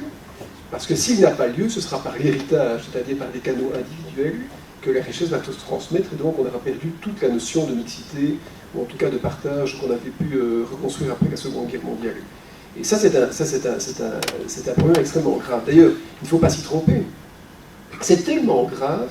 D: parce que s'il n'a pas lieu, ce sera par l'héritage, c'est-à-dire par des canaux individuels, que la richesse va se transmettre, et donc on aura perdu toute la notion de mixité ou en tout cas de partage qu'on avait pu reconstruire après la Seconde Guerre mondiale. Et ça, c'est un problème extrêmement grave. D'ailleurs, il ne faut pas s'y tromper. C'est tellement grave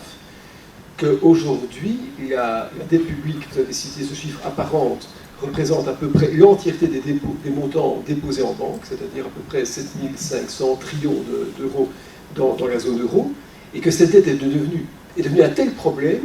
D: qu'aujourd'hui, la dette publique, vous avez cité ce chiffre, apparente, représente à peu près l'entièreté des montants déposés en banque, c'est-à-dire à peu près 7500 trillions d'euros dans la zone euro, et que cette dette est devenue un tel problème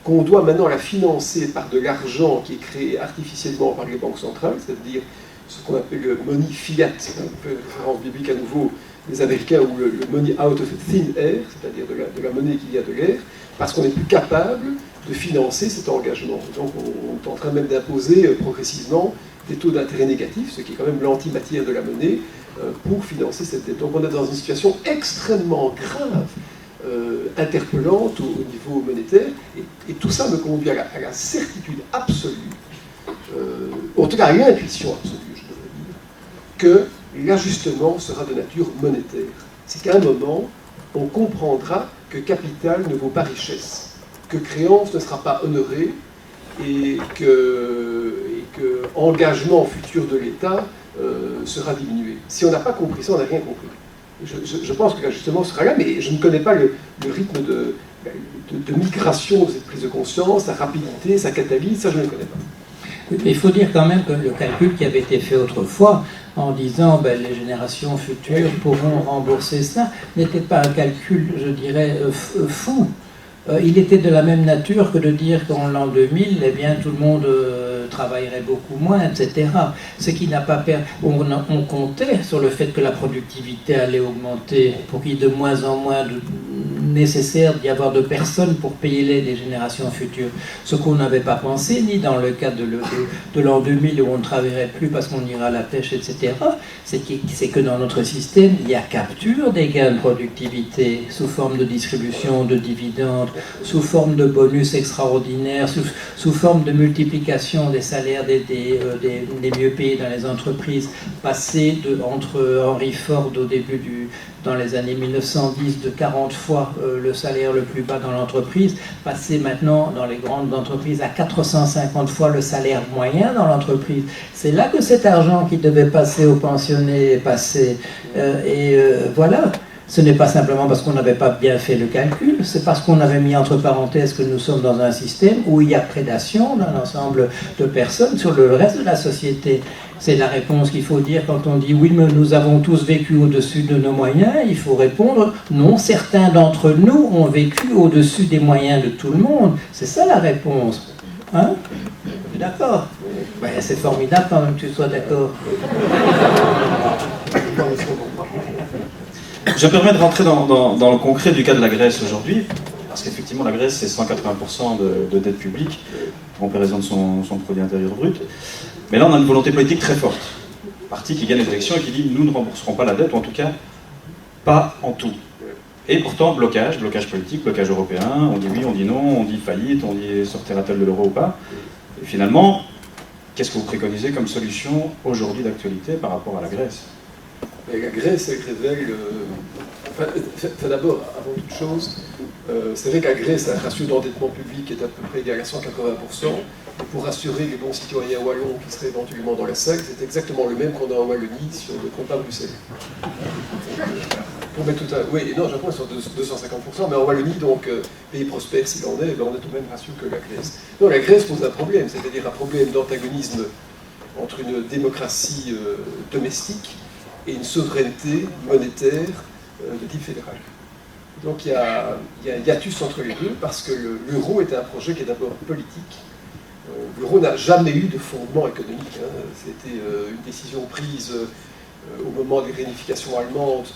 D: qu'on doit maintenant la financer par de l'argent qui est créé artificiellement par les banques centrales, c'est-à-dire ce qu'on appelle le money fiat, un peu référence biblique à nouveau des Américains, ou le money out of thin air, c'est-à-dire de la monnaie qui vient de l'air, parce qu'on n'est plus capable de financer cet engagement. Donc on est en train même d'imposer progressivement des taux d'intérêt négatifs, ce qui est quand même l'antimatière de la monnaie, pour financer cette dette. Donc on est dans une situation extrêmement grave, interpellante au niveau monétaire, et tout ça me conduit à la certitude absolue, en tout cas à l'intuition absolue, je devrais dire, que l'ajustement sera de nature monétaire. C'est qu'à un moment, on comprendra que capital ne vaut pas richesse, que créance ne sera pas honorée, et que engagement futur de l'État sera diminué. Si on n'a pas compris ça, on n'a rien compris. Je pense que l'ajustement sera là, mais je ne connais pas le rythme de migration de cette prise de conscience, sa rapidité, sa catalyse, ça je ne le connais pas.
C: Il faut dire quand même que le calcul qui avait été fait autrefois, en disant les générations futures pourront rembourser ça, n'était pas un calcul, je dirais, fou. Il était de la même nature que de dire qu'en l'an 2000, eh bien, tout le monde travaillerait beaucoup moins, etc. Ce qui n'a pas permis. On comptait sur le fait que la productivité allait augmenter pour qu'il y ait de moins en moins nécessaire d'y avoir de personnes pour payer les générations futures. Ce qu'on n'avait pas pensé, ni dans le cas de l'an 2000 où on ne travaillerait plus parce qu'on ira à la pêche, etc., c'est que dans notre système, il y a capture des gains de productivité sous forme de distribution de dividendes, sous forme de bonus extraordinaires, sous forme de multiplication des salaires des mieux payés dans les entreprises, passé entre Henry Ford au début dans les années 1910 de 40 fois le salaire le plus bas dans l'entreprise, passé maintenant dans les grandes entreprises à 450 fois le salaire moyen dans l'entreprise. C'est là que cet argent qui devait passer aux pensionnés est passé. Voilà. Ce n'est pas simplement parce qu'on n'avait pas bien fait le calcul, c'est parce qu'on avait mis entre parenthèses que nous sommes dans un système où il y a prédation d'un ensemble de personnes sur le reste de la société. C'est la réponse qu'il faut dire quand on dit oui, mais nous avons tous vécu au-dessus de nos moyens. Il faut répondre non, certains d'entre nous ont vécu au-dessus des moyens de tout le monde. C'est ça la réponse. Hein? D'accord? C'est formidable quand même que tu sois d'accord.
B: Je me permets de rentrer dans le concret du cas de la Grèce aujourd'hui, parce qu'effectivement la Grèce c'est 180% de dette publique, en comparaison de son produit intérieur brut. Mais là on a une volonté politique très forte. Un parti qui gagne les élections et qui dit nous ne rembourserons pas la dette, ou en tout cas pas en tout. Et pourtant blocage politique, blocage européen, on dit oui, on dit non, on dit faillite, on dit sortira-t-elle de l'euro ou pas. Et finalement, qu'est-ce que vous préconisez comme solution aujourd'hui d'actualité par rapport à la Grèce ?
D: La Grèce, elle révèle... d'abord, avant toute chose, c'est vrai que la Grèce a un ratio d'endettement public qui est à peu près égal à 180%. Et pour rassurer les bons citoyens wallons qui seraient éventuellement dans la salle, c'est exactement le même qu'on a en Wallonie sur le compte à Bruxelles. Pour mettre tout à... Oui, non, Japon est sur 250%, mais en Wallonie, donc, pays prospère s'il en est, on a tout le même ratio que la Grèce. Non, la Grèce pose un problème, c'est-à-dire un problème d'antagonisme entre une démocratie domestique et une souveraineté monétaire de type fédéral. Donc il y a un hiatus entre les deux, parce que l'euro est un projet qui est d'abord politique. L'euro n'a jamais eu de fondement économique. C'était une décision prise au moment des réunifications allemandes,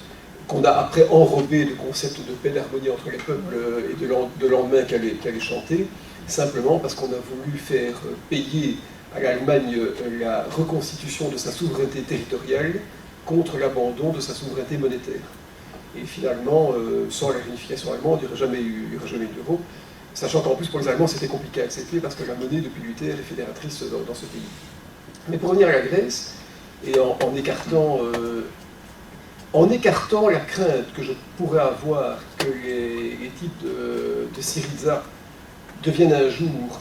D: qu'on a après enrobé le concept de paix, d'harmonie entre les peuples et de lendemain qu'elle allait chanter, simplement parce qu'on a voulu faire payer à l'Allemagne la reconstitution de sa souveraineté territoriale contre l'abandon de sa souveraineté monétaire. Et finalement, sans la réunification allemande, il n'y aurait jamais eu d'euro, sachant qu'en plus pour les Allemands c'était compliqué à accepter parce que la monnaie depuis Luther est fédératrice dans ce pays. Mais pour revenir à la Grèce, et en écartant la crainte que je pourrais avoir que les types de Syriza deviennent un jour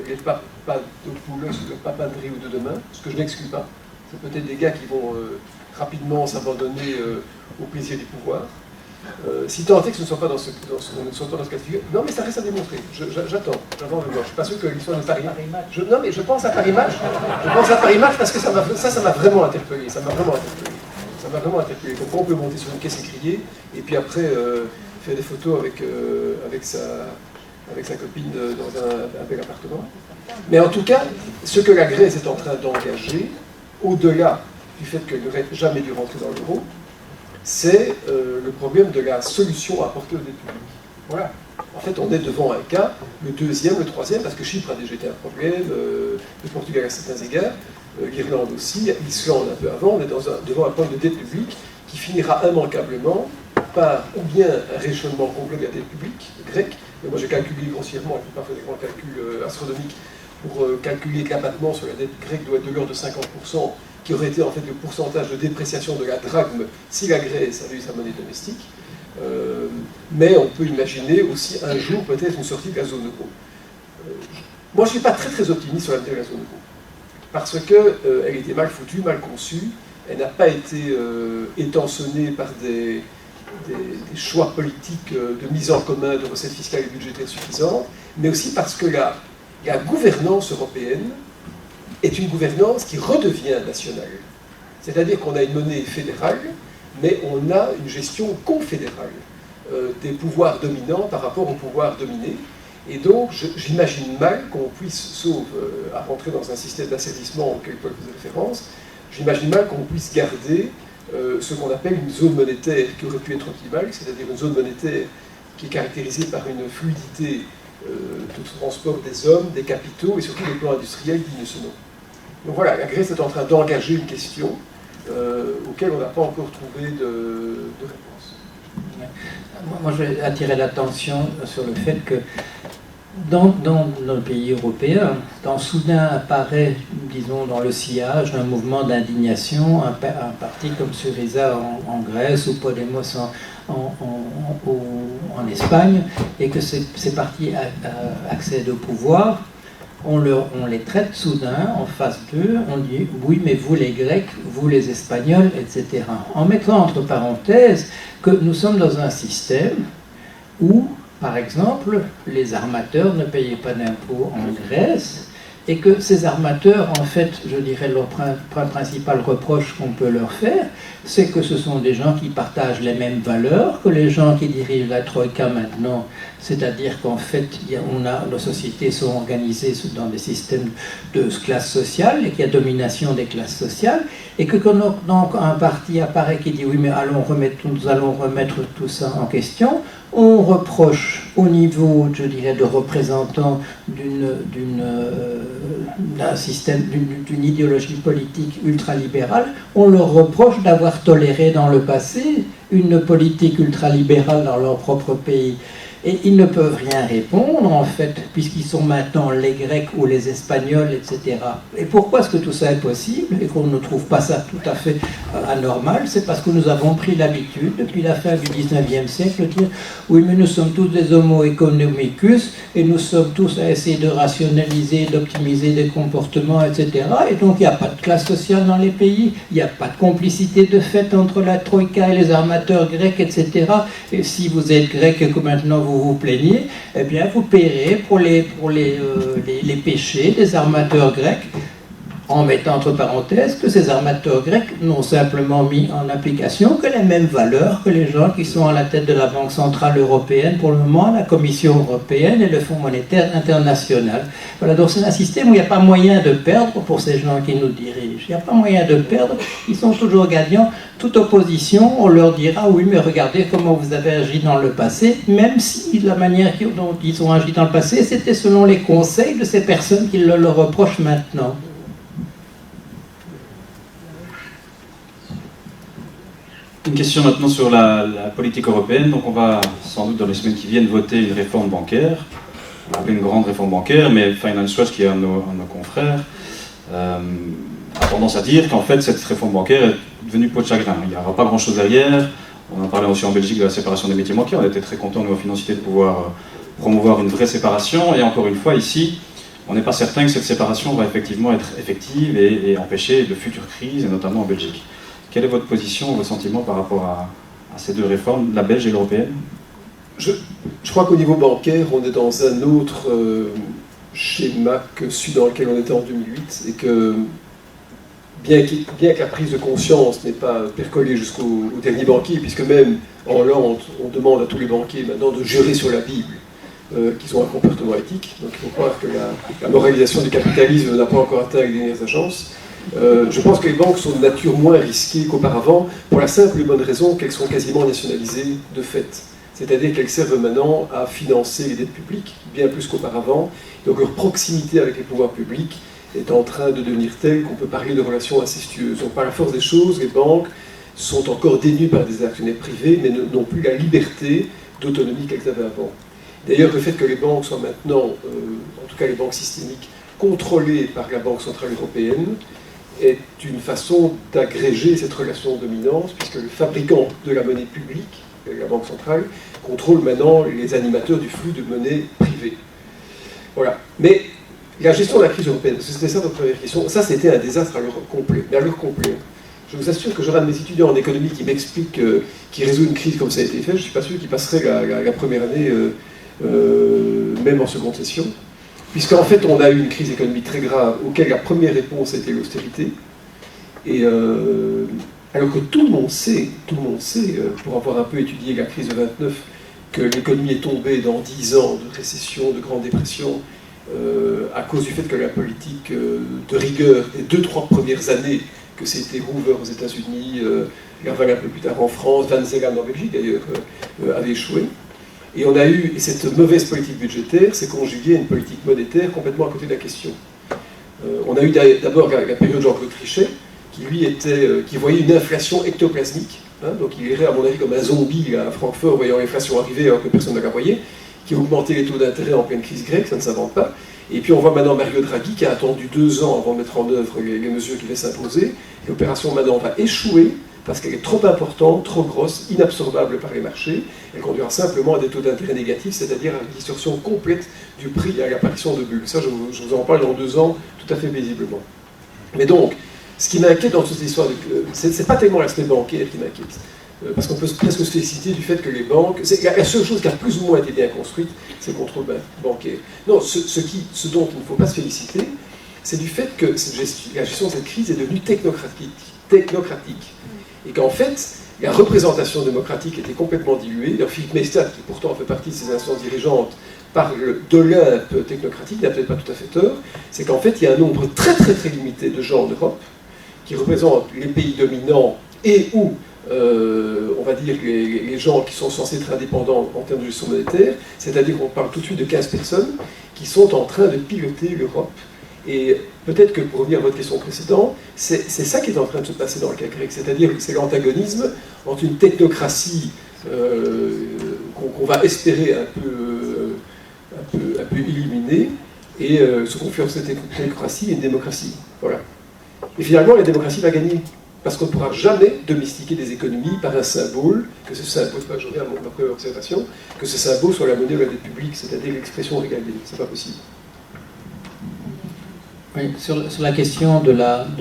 D: les Papadopoulos, le Papandréou de demain, ce que je n'exclus pas. C'est peut-être des gars qui vont rapidement s'abandonner au plaisir du pouvoir. Si tant est que ce ne soit pas dans ce cas de figure, non mais ça reste à démontrer. J'attends de voir. Je ne suis pas sûr que l'histoire de Paris. Non mais je pense à Paris Match. Je pense à Paris Match parce que ça m'a vraiment interpellé. Ça m'a vraiment interpellé. Pourquoi on peut monter sur une caisse écriée et puis après faire des photos avec sa copine dans un bel appartement. Mais en tout cas, ce que la Grèce est en train d'engager, au-delà du fait qu'elle n'aurait jamais dû rentrer dans l'euro, c'est le problème de la solution à apporter aux dettes publiques. Voilà. En fait, on est devant un cas, le deuxième, le troisième, parce que Chypre a déjà été un problème, le Portugal à certains égards, l'Irlande aussi, l'Islande un peu avant, on est devant un problème de dette publique qui finira immanquablement par ou bien un rééchelonnement complet de la dette publique grecque, et moi j'ai calculé grossièrement, je ne fais pas faire des grands calculs astronomiques, pour calculer que l'abattement sur la dette grecque doit être de l'ordre de 50%, qui aurait été en fait le pourcentage de dépréciation de la drachme si la Grèce avait eu sa monnaie domestique. Mais on peut imaginer aussi un jour peut-être une sortie de la zone euro. Moi je ne suis pas très optimiste sur l'avenir de la zone euro, parce qu'elle était mal foutue, mal conçue, elle n'a pas été étançonnée par des choix politiques de mise en commun de recettes fiscales et budgétaires suffisantes, mais aussi parce que la gouvernance européenne est une gouvernance qui redevient nationale. C'est-à-dire qu'on a une monnaie fédérale, mais on a une gestion confédérale des pouvoirs dominants par rapport aux pouvoirs dominés. Et donc, j'imagine mal qu'on puisse, sauf à rentrer dans un système d'assainissement auquel Paul faisait référence, j'imagine mal qu'on puisse garder ce qu'on appelle une zone monétaire qui aurait pu être optimale, c'est-à-dire une zone monétaire qui est caractérisée par une fluidité de transport des hommes, des capitaux et surtout des plans industriels dignes de ce nom. Donc voilà, la Grèce est en train d'engager une question auquel on n'a pas encore trouvé de réponse.
C: Moi, je vais attirer l'attention sur le fait que dans nos pays européens, quand soudain apparaît, disons, dans le sillage, un mouvement d'indignation, un parti comme Syriza en Grèce ou Podemos en Espagne, et que ces partis accèdent au pouvoir, on les traite soudain en face d'eux, on dit oui mais vous les Grecs, vous les Espagnols, etc. En mettant entre parenthèses que nous sommes dans un système où, par exemple, les armateurs ne payaient pas d'impôts en Grèce et que ces armateurs, en fait, je dirais leur principal reproche qu'on peut leur faire, c'est que ce sont des gens qui partagent les mêmes valeurs que les gens qui dirigent la Troïka maintenant. C'est-à-dire qu'en fait, nos sociétés sont organisées dans des systèmes de classe sociale et qu'il y a domination des classes sociales, et que quand donc un parti apparaît qui dit oui mais nous allons remettre tout ça en question, on reproche au niveau, je dirais, de représentants d'un système, d'une idéologie politique ultralibérale, on leur reproche d'avoir toléré dans le passé une politique ultralibérale dans leur propre pays. Et ils ne peuvent rien répondre, en fait, puisqu'ils sont maintenant les Grecs ou les Espagnols, etc. Et pourquoi est-ce que tout ça est possible et qu'on ne trouve pas ça tout à fait anormal? C'est parce que nous avons pris l'habitude, depuis la fin du 19e siècle, de dire « Oui, mais nous sommes tous des homo economicus et nous sommes tous à essayer de rationaliser, d'optimiser des comportements, etc. Et donc, il n'y a pas de classe sociale dans les pays, il n'y a pas de complicité de fait entre la Troïka et les armateurs grecs, etc. Et si vous êtes grec et que maintenant vous plaignez, eh bien vous paierez pour les péchés des armateurs grecs, en mettant entre parenthèses que ces armateurs grecs n'ont simplement mis en application que les mêmes valeurs que les gens qui sont à la tête de la Banque Centrale Européenne pour le moment, la Commission Européenne et le Fonds Monétaire International. Voilà, donc c'est un système où il n'y a pas moyen de perdre pour ces gens qui nous dirigent. Il n'y a pas moyen de perdre, ils sont toujours gagnants. Toute opposition, on leur dira oui mais regardez comment vous avez agi dans le passé, même si la manière dont ils ont agi dans le passé, c'était selon les conseils de ces personnes qui le leur reprochent maintenant.
B: Une question maintenant sur la politique européenne. Donc on va sans doute dans les semaines qui viennent voter une réforme bancaire, une grande réforme bancaire, mais Finance Watch, qui est un de nos confrères, a tendance à dire qu'en fait cette réforme bancaire est devenue peau de chagrin. Il n'y aura pas grand chose derrière. On en parlait aussi en Belgique de la séparation des métiers bancaires. On était très contents, nous, en Financité, de pouvoir promouvoir une vraie séparation. Et encore une fois, ici, on n'est pas certain que cette séparation va effectivement être effective et empêcher de futures crises, et notamment en Belgique. Quelle est votre position, vos sentiments par rapport à ces deux réformes, la belge et l'européenne?
D: Je crois qu'au niveau bancaire, on est dans un autre schéma que celui dans lequel on était en 2008, et que bien que la prise de conscience n'ait pas percolé jusqu'au dernier banquier, puisque même en Hollande, on demande à tous les banquiers maintenant de jurer sur la Bible qu'ils ont un comportement éthique. Donc il faut croire que la moralisation du capitalisme n'a pas encore atteint les dernières agences. Je pense que les banques sont de nature moins risquées qu'auparavant, pour la simple et bonne raison qu'elles sont quasiment nationalisées de fait. C'est-à-dire qu'elles servent maintenant à financer les dettes publiques, bien plus qu'auparavant. Donc leur proximité avec les pouvoirs publics est en train de devenir telle qu'on peut parler de relations incestueuses. Donc par la force des choses, les banques sont encore dénues par des actionnaires privés, mais n'ont plus la liberté d'autonomie qu'elles avaient avant. D'ailleurs, le fait que les banques soient maintenant, en tout cas les banques systémiques, contrôlées par la Banque Centrale Européenne, est une façon d'agréger cette relation de dominance, puisque le fabricant de la monnaie publique, la Banque Centrale, contrôle maintenant les animateurs du flux de monnaie privée. Voilà. Mais la gestion de la crise européenne, c'était ça votre première question, ça c'était un désastre à l'heure complet. Mais à l'heure complet. Je vous assure que j'aurai un de mes étudiants en économie qui m'explique, qui résout une crise comme ça a été fait, je ne suis pas sûr qu'il passerait la première année, même en seconde session. Puisqu'en fait, on a eu une crise économique très grave, auquel la première réponse a été l'austérité. Et alors que tout le monde sait, pour avoir un peu étudié la crise de 29, que l'économie est tombée dans 10 ans de récession, de grande dépression, à cause du fait que la politique de rigueur des 2-3 premières années, que c'était Hoover aux États-Unis, Laval un peu plus tard en France, Van Zeeland en Belgique d'ailleurs, avait échoué. Et on a eu, et cette mauvaise politique budgétaire s'est conjuguée à une politique monétaire complètement à côté de la question. On a eu d'abord la période Jean-Claude Trichet, qui voyait une inflation ectoplasmique, hein, donc il irait à mon avis comme un zombie à Francfort, voyant l'inflation arriver alors que personne ne la voyait, qui a augmenté les taux d'intérêt en pleine crise grecque, ça ne s'invente pas. Et puis on voit maintenant Mario Draghi qui a attendu 2 ans avant de mettre en œuvre les mesures qui allaient s'imposer. L'opération maintenant va échouer parce qu'elle est trop importante, trop grosse, inabsorbable par les marchés. Elle conduira simplement à des taux d'intérêt négatifs, c'est-à-dire à une distorsion complète du prix et à l'apparition de bulles. Ça, je vous en parle dans 2 ans, tout à fait paisiblement. Mais donc, ce qui m'inquiète dans toute cette histoire, c'est pas tellement l'aspect bancaire qui m'inquiète, parce qu'on peut presque se féliciter du fait que les banques... La seule chose qui a plus ou moins été bien construite, c'est le contrôle bancaire. Non, ce dont il ne faut pas se féliciter, c'est du fait que la gestion de cette crise est devenue technocratique. Et qu'en fait, la représentation démocratique était complètement diluée. Alors Philippe Maystadt, qui pourtant fait partie de ces instances dirigeantes, parle d'Olympe technocratique, il n'a peut-être pas tout à fait tort, c'est qu'en fait, il y a un nombre très très très limité de gens en Europe qui représentent les pays dominants et ou, on va dire, les gens qui sont censés être indépendants en termes de gestion monétaire, c'est-à-dire qu'on parle tout de suite de 15 personnes qui sont en train de piloter l'Europe. Et peut-être que, pour revenir à votre question précédente, c'est ça qui est en train de se passer dans le cas grec, c'est-à-dire que c'est l'antagonisme entre une technocratie qu'on va espérer un peu éliminer, et se confie entre cette technocratie et une démocratie. Voilà. Et finalement, la démocratie va gagner, parce qu'on ne pourra jamais domestiquer des économies par un symbole, que ce symbole, pas que je reviens à ma première observation, que ce symbole soit la monnaie ou la dette publique, c'est-à-dire l'expression régalée. C'est pas possible.
C: Oui, sur la question de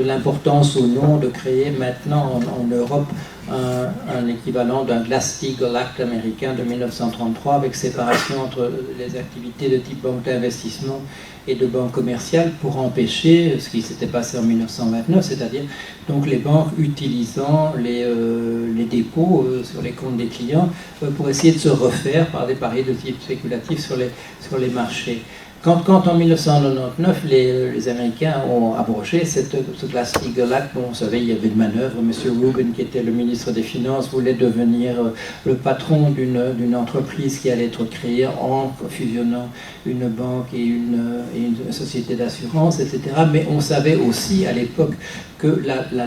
C: l'importance ou non de créer maintenant en Europe un équivalent d'un Glass-Steagall Act américain de 1933 avec séparation entre les activités de type banque d'investissement et de banque commerciale pour empêcher ce qui s'était passé en 1929, c'est-à-dire donc les banques utilisant les dépôts sur les comptes des clients pour essayer de se refaire par des paris de type spéculatif sur les marchés. Quand en 1999, les Américains ont abrogé ce Glass-Steagall Act, bon, vous savez, il y avait une manœuvre. M. Rubin, qui était le ministre des Finances, voulait devenir le patron d'une entreprise qui allait être créée en fusionnant une banque et une société d'assurance, etc. Mais on savait aussi à l'époque que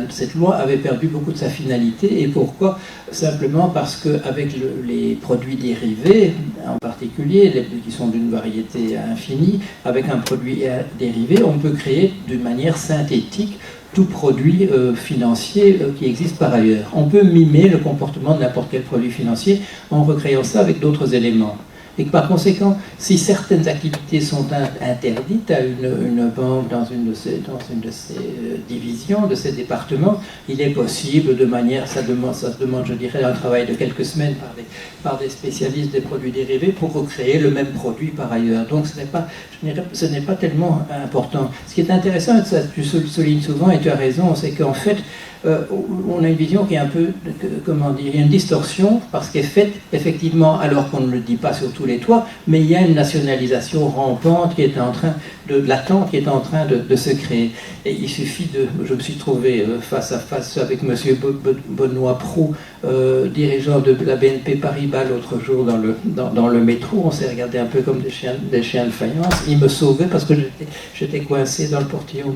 C: cette loi avait perdu beaucoup de sa finalité. Et pourquoi? Simplement parce qu'avec les produits dérivés, en particulier, qui sont d'une variété infinie, avec un produit dérivé, on peut créer d'une manière synthétique tout produit financier qui existe par ailleurs. On peut mimer le comportement de n'importe quel produit financier en recréant ça avec d'autres éléments. Et que par conséquent, si certaines activités sont interdites à une banque dans une de ses divisions, de ses départements, il est possible de manière, ça demande, je dirais, un travail de quelques semaines par des spécialistes des produits dérivés pour recréer le même produit par ailleurs. Donc ce n'est pas tellement important. Ce qui est intéressant, et ça tu soulignes souvent, et tu as raison, c'est qu'en fait, on a une vision qui est un peu, comment dire, il y a une distorsion parce qu'elle est faite effectivement alors qu'on ne le dit pas sur tous les toits, mais il y a une nationalisation rampante qui est en train latente qui est en train de se créer. Et il suffit je me suis trouvé face à face avec M. Benoît Proulx, dirigeant de la BNP Paribas l'autre jour dans le métro. On s'est regardé un peu comme des chiens de faïence. Il me sauvait parce que j'étais coincé dans le portillon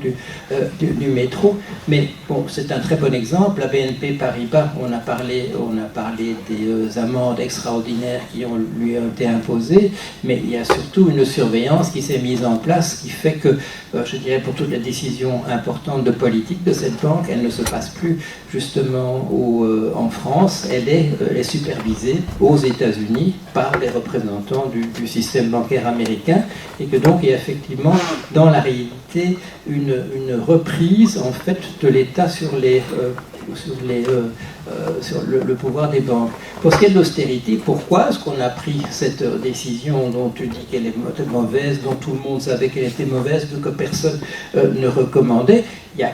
C: du métro. Mais bon, c'est un très bon exemple. La BNP Paribas, on a parlé des amendes extraordinaires qui lui ont été imposées, mais il y a surtout une surveillance qui s'est mise en place qui fait que, je dirais, pour toutes les décisions importantes de politique de cette banque, elle ne se passe plus justement en France, elle est supervisée aux États-Unis par les représentants du système bancaire américain, et que donc il y a effectivement dans la réalité une reprise en fait de l'État sur le pouvoir des banques. Pour ce qui est de l'austérité, pourquoi est-ce qu'on a pris cette décision dont tu dis qu'elle est mauvaise, dont tout le monde savait qu'elle était mauvaise, que personne ne recommandait?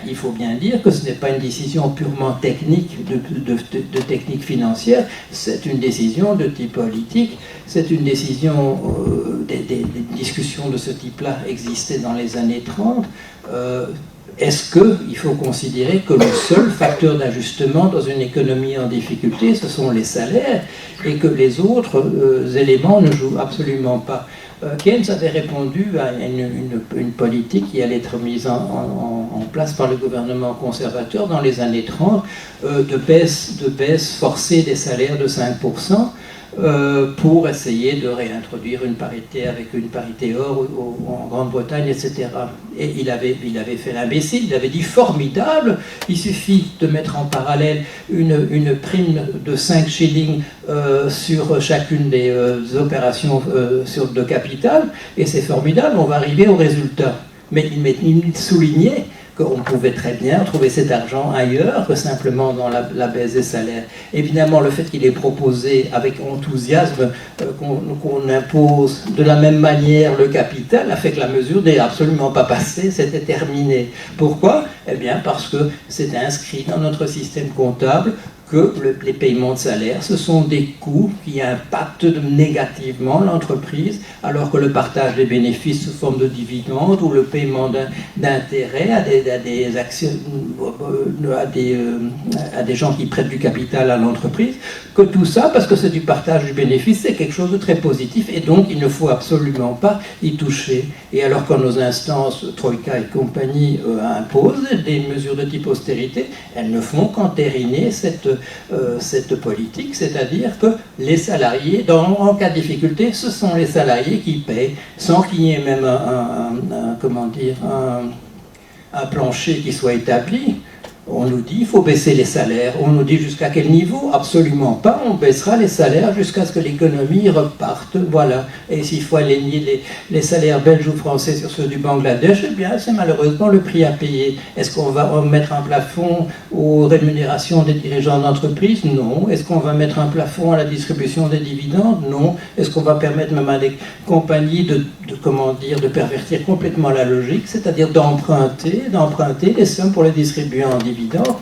C: Il faut bien dire que ce n'est pas une décision purement technique, de technique financière, c'est une décision de type politique, c'est une décision, des discussions de ce type-là existaient dans les années 30. Est-ce qu'il faut considérer que le seul facteur d'ajustement dans une économie en difficulté, ce sont les salaires, et que les autres éléments ne jouent absolument pas? Keynes avait répondu à une politique qui allait être mise en place par le gouvernement conservateur dans les années 30, de baisse forcée des salaires de 5%, pour essayer de réintroduire une parité avec une parité or en Grande-Bretagne, etc. Et il avait fait l'imbécile, il avait dit formidable, il suffit de mettre en parallèle une prime de 5 shillings sur chacune des opérations de capital, et c'est formidable, on va arriver au résultat. Mais il soulignait qu'on pouvait très bien trouver cet argent ailleurs que simplement dans la baisse des salaires. Évidemment, le fait qu'il ait proposé avec enthousiasme qu'on impose de la même manière le capital a fait que la mesure n'est absolument pas passée, c'était terminé. Pourquoi? Eh bien parce que c'est inscrit dans notre système comptable que les paiements de salaire, ce sont des coûts qui impactent négativement l'entreprise, alors que le partage des bénéfices sous forme de dividendes ou le paiement d'intérêts à des gens qui prêtent du capital à l'entreprise, que tout ça, parce que c'est du partage du bénéfice, c'est quelque chose de très positif, et donc il ne faut absolument pas y toucher. Et alors que nos instances, Troïka et compagnie, imposent des mesures de type austérité, elles ne font qu'entériner cette politique, c'est-à-dire que les salariés, en cas de difficulté, ce sont les salariés qui payent, sans qu'il y ait même un plancher qui soit établi. On nous dit qu'il faut baisser les salaires. On nous dit jusqu'à quel niveau? Absolument pas. On baissera les salaires jusqu'à ce que l'économie reparte. Voilà. Et s'il faut aligner les salaires belges ou français sur ceux du Bangladesh, eh bien, c'est malheureusement le prix à payer. Est-ce qu'on va mettre un plafond aux rémunérations des dirigeants d'entreprise? Non. Est-ce qu'on va mettre un plafond à la distribution des dividendes? Non. Est-ce qu'on va permettre même à des compagnies de pervertir complètement la logique, c'est-à-dire d'emprunter les sommes pour les distribuer en dividendes?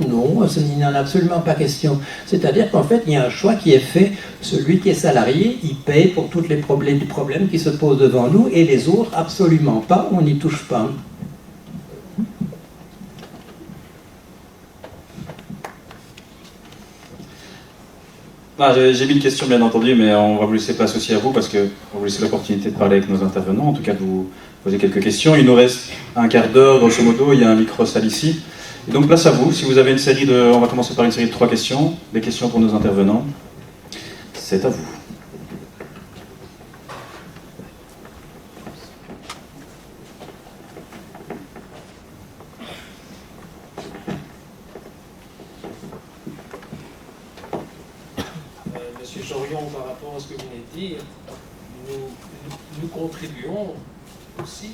C: Non, il n'en a absolument pas question. C'est-à-dire qu'en fait, il y a un choix qui est fait. Celui qui est salarié, il paye pour tous les problèmes qui se posent devant nous, et les autres, absolument pas, on n'y touche pas.
B: J'ai mis une question, bien entendu, mais on va vous laisser place aussi à vous, parce qu'on va vous laisser l'opportunité de parler avec nos intervenants, en tout cas de vous poser quelques questions. Il nous reste un quart d'heure, grosso modo, il y a un micro-salle ici. Et donc place à vous, si vous avez une série on va commencer par une série de 3 questions, des questions pour nos intervenants. C'est à vous.
E: Monsieur Jorion, par rapport à ce que vous venez de dire, nous contribuons aussi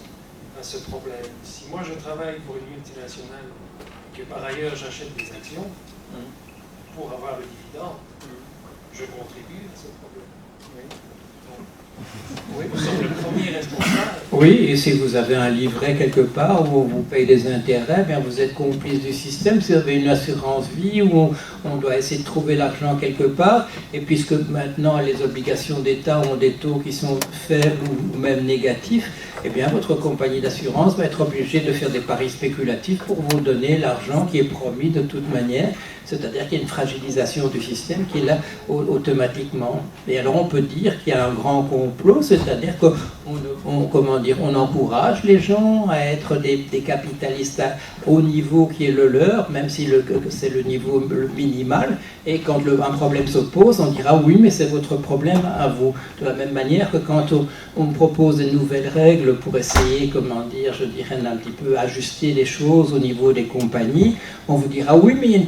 E: à ce problème. Si moi je travaille pour une multinationale et que par ailleurs j'achète des actions pour avoir le dividende, je contribue à ce problème. Oui, nous sommes le premier responsable.
C: Oui, et si vous avez un livret quelque part où on vous paye des intérêts, bien vous êtes complice du système. Si vous avez une assurance vie où on doit essayer de trouver l'argent quelque part, et puisque maintenant les obligations d'État ont des taux qui sont faibles ou même négatifs, eh bien votre compagnie d'assurance va être obligée de faire des paris spéculatifs pour vous donner l'argent qui est promis de toute manière. C'est-à-dire qu'il y a une fragilisation du système qui est là automatiquement. Et alors on peut dire qu'il y a un grand complot, c'est-à-dire qu'on encourage les gens à être des capitalistes à haut niveau qui est le leur, même si c'est le niveau minimal. Et quand un problème se pose, on dira oui, mais c'est votre problème à vous. De la même manière que quand on propose de nouvelles règles pour essayer, je dirais un petit peu ajuster les choses au niveau des compagnies, on vous dira oui, mais il y a une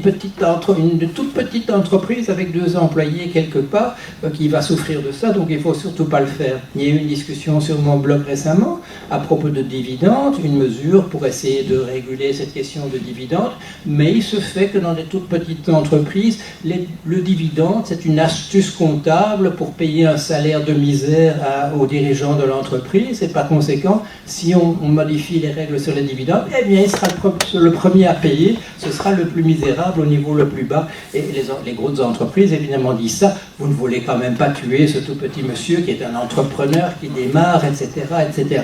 C: toute petite entreprise avec 2 employés quelque part qui va souffrir de ça, donc il ne faut surtout pas le faire. Il y a eu une discussion sur mon blog récemment à propos de dividendes, une mesure pour essayer de réguler cette question de dividendes, mais il se fait que dans des toutes petites entreprises, le dividende, c'est une astuce comptable pour payer un salaire de misère aux dirigeants de l'entreprise, et par conséquent, si on modifie les règles sur les dividendes, eh bien il sera le premier à payer, ce sera le plus misérable au niveau le plus bas. Et les grosses entreprises évidemment disent ça, vous ne voulez quand même pas tuer ce tout petit monsieur qui est un entrepreneur qui démarre, etc., etc.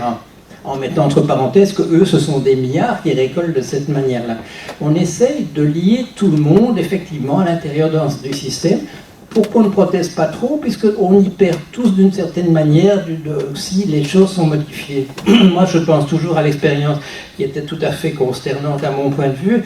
C: En mettant entre parenthèses que eux, ce sont des milliards qui récoltent de cette manière-là. On essaye de lier tout le monde effectivement à l'intérieur du système pour qu'on ne proteste pas trop, puisqu'on y perd tous d'une certaine manière si les choses sont modifiées. Moi, je pense toujours à l'expérience qui était tout à fait consternante à mon point de vue,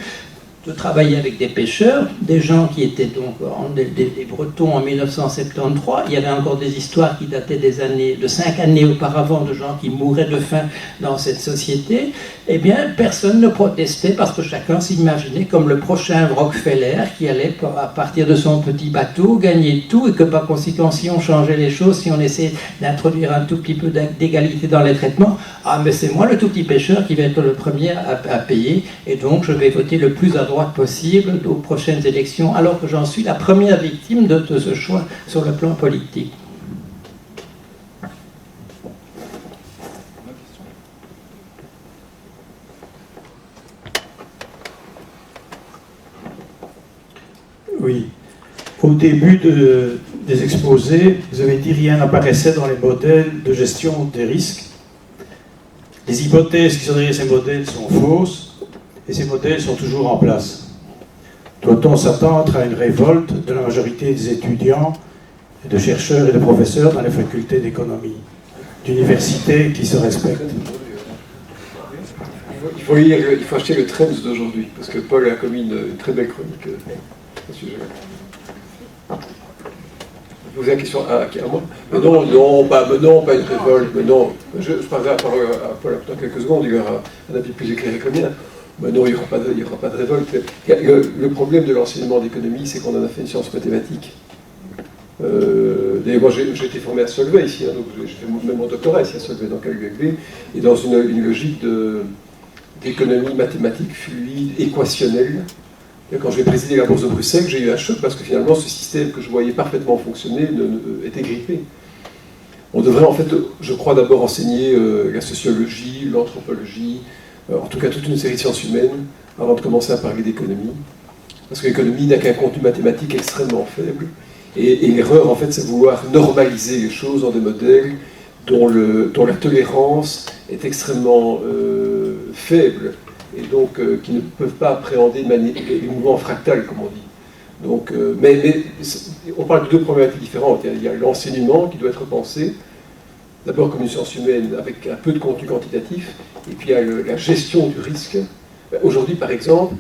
C: de travailler avec des pêcheurs, des gens qui étaient donc des Bretons en 1973. Il y avait encore des histoires qui dataient de 5 années auparavant, de gens qui mouraient de faim dans cette société. Eh bien, personne ne protestait parce que chacun s'imaginait comme le prochain Rockefeller qui allait, à partir de son petit bateau, gagner tout, et que par conséquent, si on changeait les choses, si on essayait d'introduire un tout petit peu d'égalité dans les traitements, ah mais c'est moi le tout petit pêcheur qui va être le premier à payer, et donc je vais voter le plus à droite possible aux prochaines élections, alors que j'en suis la première victime de ce choix sur le plan politique.
F: Oui. Au début des exposés, vous avez dit rien n'apparaissait dans les modèles de gestion des risques. Les hypothèses qui sont derrière ces modèles sont fausses, et ces modèles sont toujours en place. Doit-on s'attendre à une révolte de la majorité des étudiants, et de chercheurs et de professeurs dans les facultés d'économie, d'universités qui se respectent?
D: Il faut acheter le Trends d'aujourd'hui, parce que Paul a commis une très belle chronique à ce sujet-là. Vous posez la question à moi? Mais non, pas une révolte, mais non. Je parlerai à Paul dans quelques secondes, il aura un avis plus éclairé que le mien. Mais non, il n'y aura pas de révolte. Le problème de l'enseignement d'économie, c'est qu'on en a fait une science mathématique. Moi, j'ai été formé à Solvay ici, donc j'ai fait même mon doctorat ici à Solvay, dans KULB, et dans une logique d'économie mathématique fluide, équationnelle. Et quand j'ai présidé la Bourse de Bruxelles, j'ai eu un choc parce que finalement, ce système que je voyais parfaitement fonctionner était grippé. On devrait en fait, je crois, d'abord enseigner la sociologie, l'anthropologie, en tout cas toute une série de sciences humaines, avant de commencer à parler d'économie. Parce que l'économie n'a qu'un contenu mathématique extrêmement faible. Et l'erreur, en fait, c'est vouloir normaliser les choses dans des modèles dont la tolérance est extrêmement faible, et donc qui ne peuvent pas appréhender les mouvements fractales, comme on dit. Donc, mais on parle de 2 problématiques différentes. Il y a l'enseignement qui doit être pensé, d'abord comme une science humaine avec un peu de contenu quantitatif, et puis il y a la gestion du risque. Aujourd'hui, par exemple,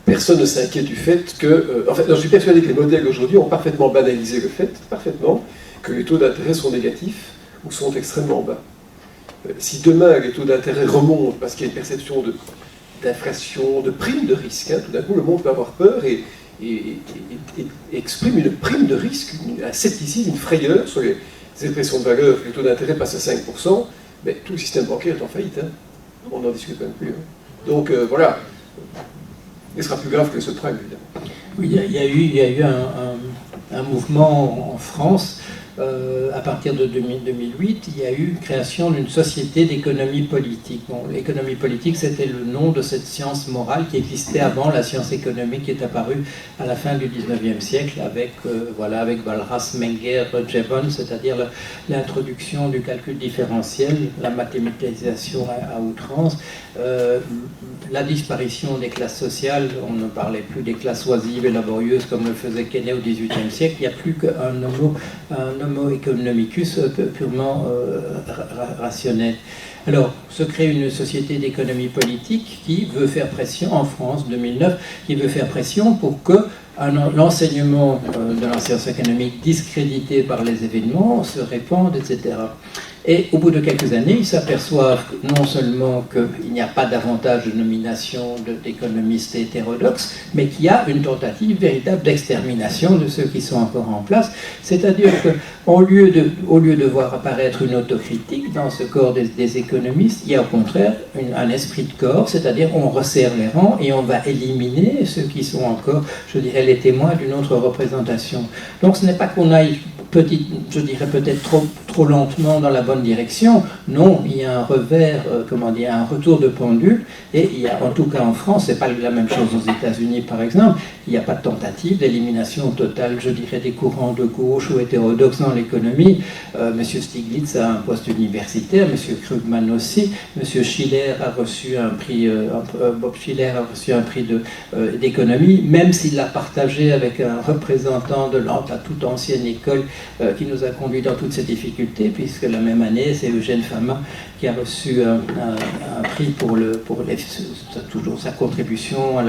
D: personne ne s'inquiète du fait que... je suis persuadé que les modèles aujourd'hui ont parfaitement banalisé le fait, que les taux d'intérêt sont négatifs ou sont extrêmement bas. Si demain les taux d'intérêt remontent parce qu'il y a une perception d'inflation, de prime de risque, tout d'un coup le monde peut avoir peur et exprime une prime de risque, un scepticisme, une frayeur sur expressions de valeur, le taux d'intérêt passe à 5%, mais tout le système bancaire est en faillite. Hein. On n'en discute même plus. Hein. Donc voilà, il sera plus grave que ce prime, évidemment.
C: Oui, il y a eu un mouvement en France. À partir de 2008, il y a eu une création d'une société d'économie politique. Bon, l'économie politique, c'était le nom de cette science morale qui existait avant la science économique qui est apparue à la fin du 19e siècle avec, avec Walras, Menger, Jevons, c'est-à-dire l'introduction du calcul différentiel, la mathématisation à outrance, la disparition des classes sociales. On ne parlait plus des classes oisives et laborieuses comme le faisait Quesnay au XVIIIe siècle. Il n'y a plus qu'un homo economicus purement rationnel. Alors, se crée une société d'économie politique qui veut faire pression, en France, 2009, qui veut faire pression pour que l'enseignement de la science économique discrédité par les événements se répande, etc. Et au bout de quelques années, ils s'aperçoivent non seulement qu'il n'y a pas davantage de nomination d'économistes hétérodoxes, mais qu'il y a une tentative véritable d'extermination de ceux qui sont encore en place. C'est-à-dire qu'au lieu de voir apparaître une autocritique dans ce corps des économistes, il y a au contraire un esprit de corps, c'est-à-dire on resserre les rangs et on va éliminer ceux qui sont encore, je dirais, les témoins d'une autre représentation. Donc ce n'est pas qu'on aille je dirais peut-être trop lentement dans la bonne direction. Non, il y a un revers, un retour de pendule, et il y a, en tout cas en France, c'est pas la même chose aux États-Unis par exemple, il n'y a pas de tentative d'élimination totale, je dirais, des courants de gauche ou hétérodoxes dans l'économie. Monsieur Stiglitz a un poste universitaire, Monsieur Krugman aussi, Monsieur Schiller a reçu un prix, Bob Schiller a reçu un prix d'économie, même s'il l'a partagé avec un représentant de la toute ancienne école qui nous a conduit dans toutes ces difficultés, puisque la même année, c'est Eugène Fama qui a reçu un prix pour toujours sa contribution à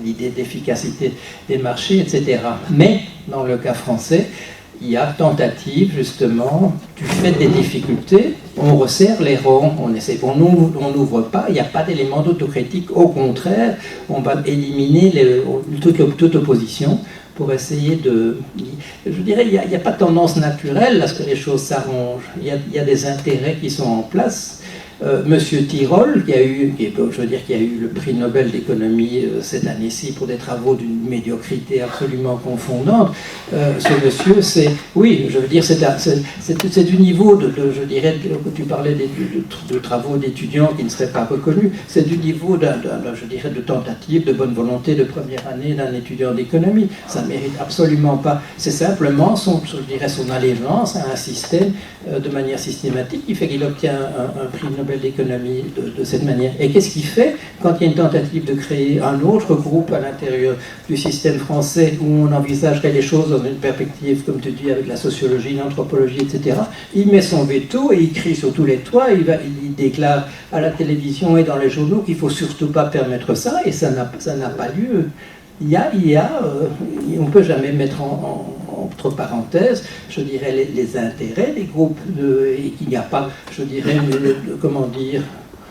C: l'idée d'efficacité des marchés, etc. Mais, dans le cas français, il y a tentative, justement, du fait des difficultés, on resserre les rangs, on n'ouvre pas, il n'y a pas d'élément d'autocritique, au contraire, on va éliminer toute opposition pour essayer je dirais, il n'y a pas de tendance naturelle à ce que les choses s'arrangent, il y a des intérêts qui sont en place. Monsieur Tirole, qui a eu le prix Nobel d'économie cette année-ci pour des travaux d'une médiocrité absolument confondante, ce monsieur, c'est du niveau je dirais, tu parlais de travaux d'étudiants qui ne seraient pas reconnus, c'est du niveau de tentative, de bonne volonté de première année d'un étudiant d'économie. Ça ne mérite absolument pas. C'est simplement son allégeance à un système de manière systématique qui fait qu'il obtient un prix Nobel d'économie de cette manière. Et qu'est-ce qu'il fait quand il y a une tentative de créer un autre groupe à l'intérieur du système français où on envisagerait les choses dans une perspective, comme tu dis, avec la sociologie, l'anthropologie, etc. Il met son veto et il crie sur tous les toits, il déclare à la télévision et dans les journaux qu'il ne faut surtout pas permettre ça, et ça n'a pas lieu. On ne peut jamais mettre entre parenthèses, je dirais, les intérêts des groupes, et qu'il n'y a pas, je dirais,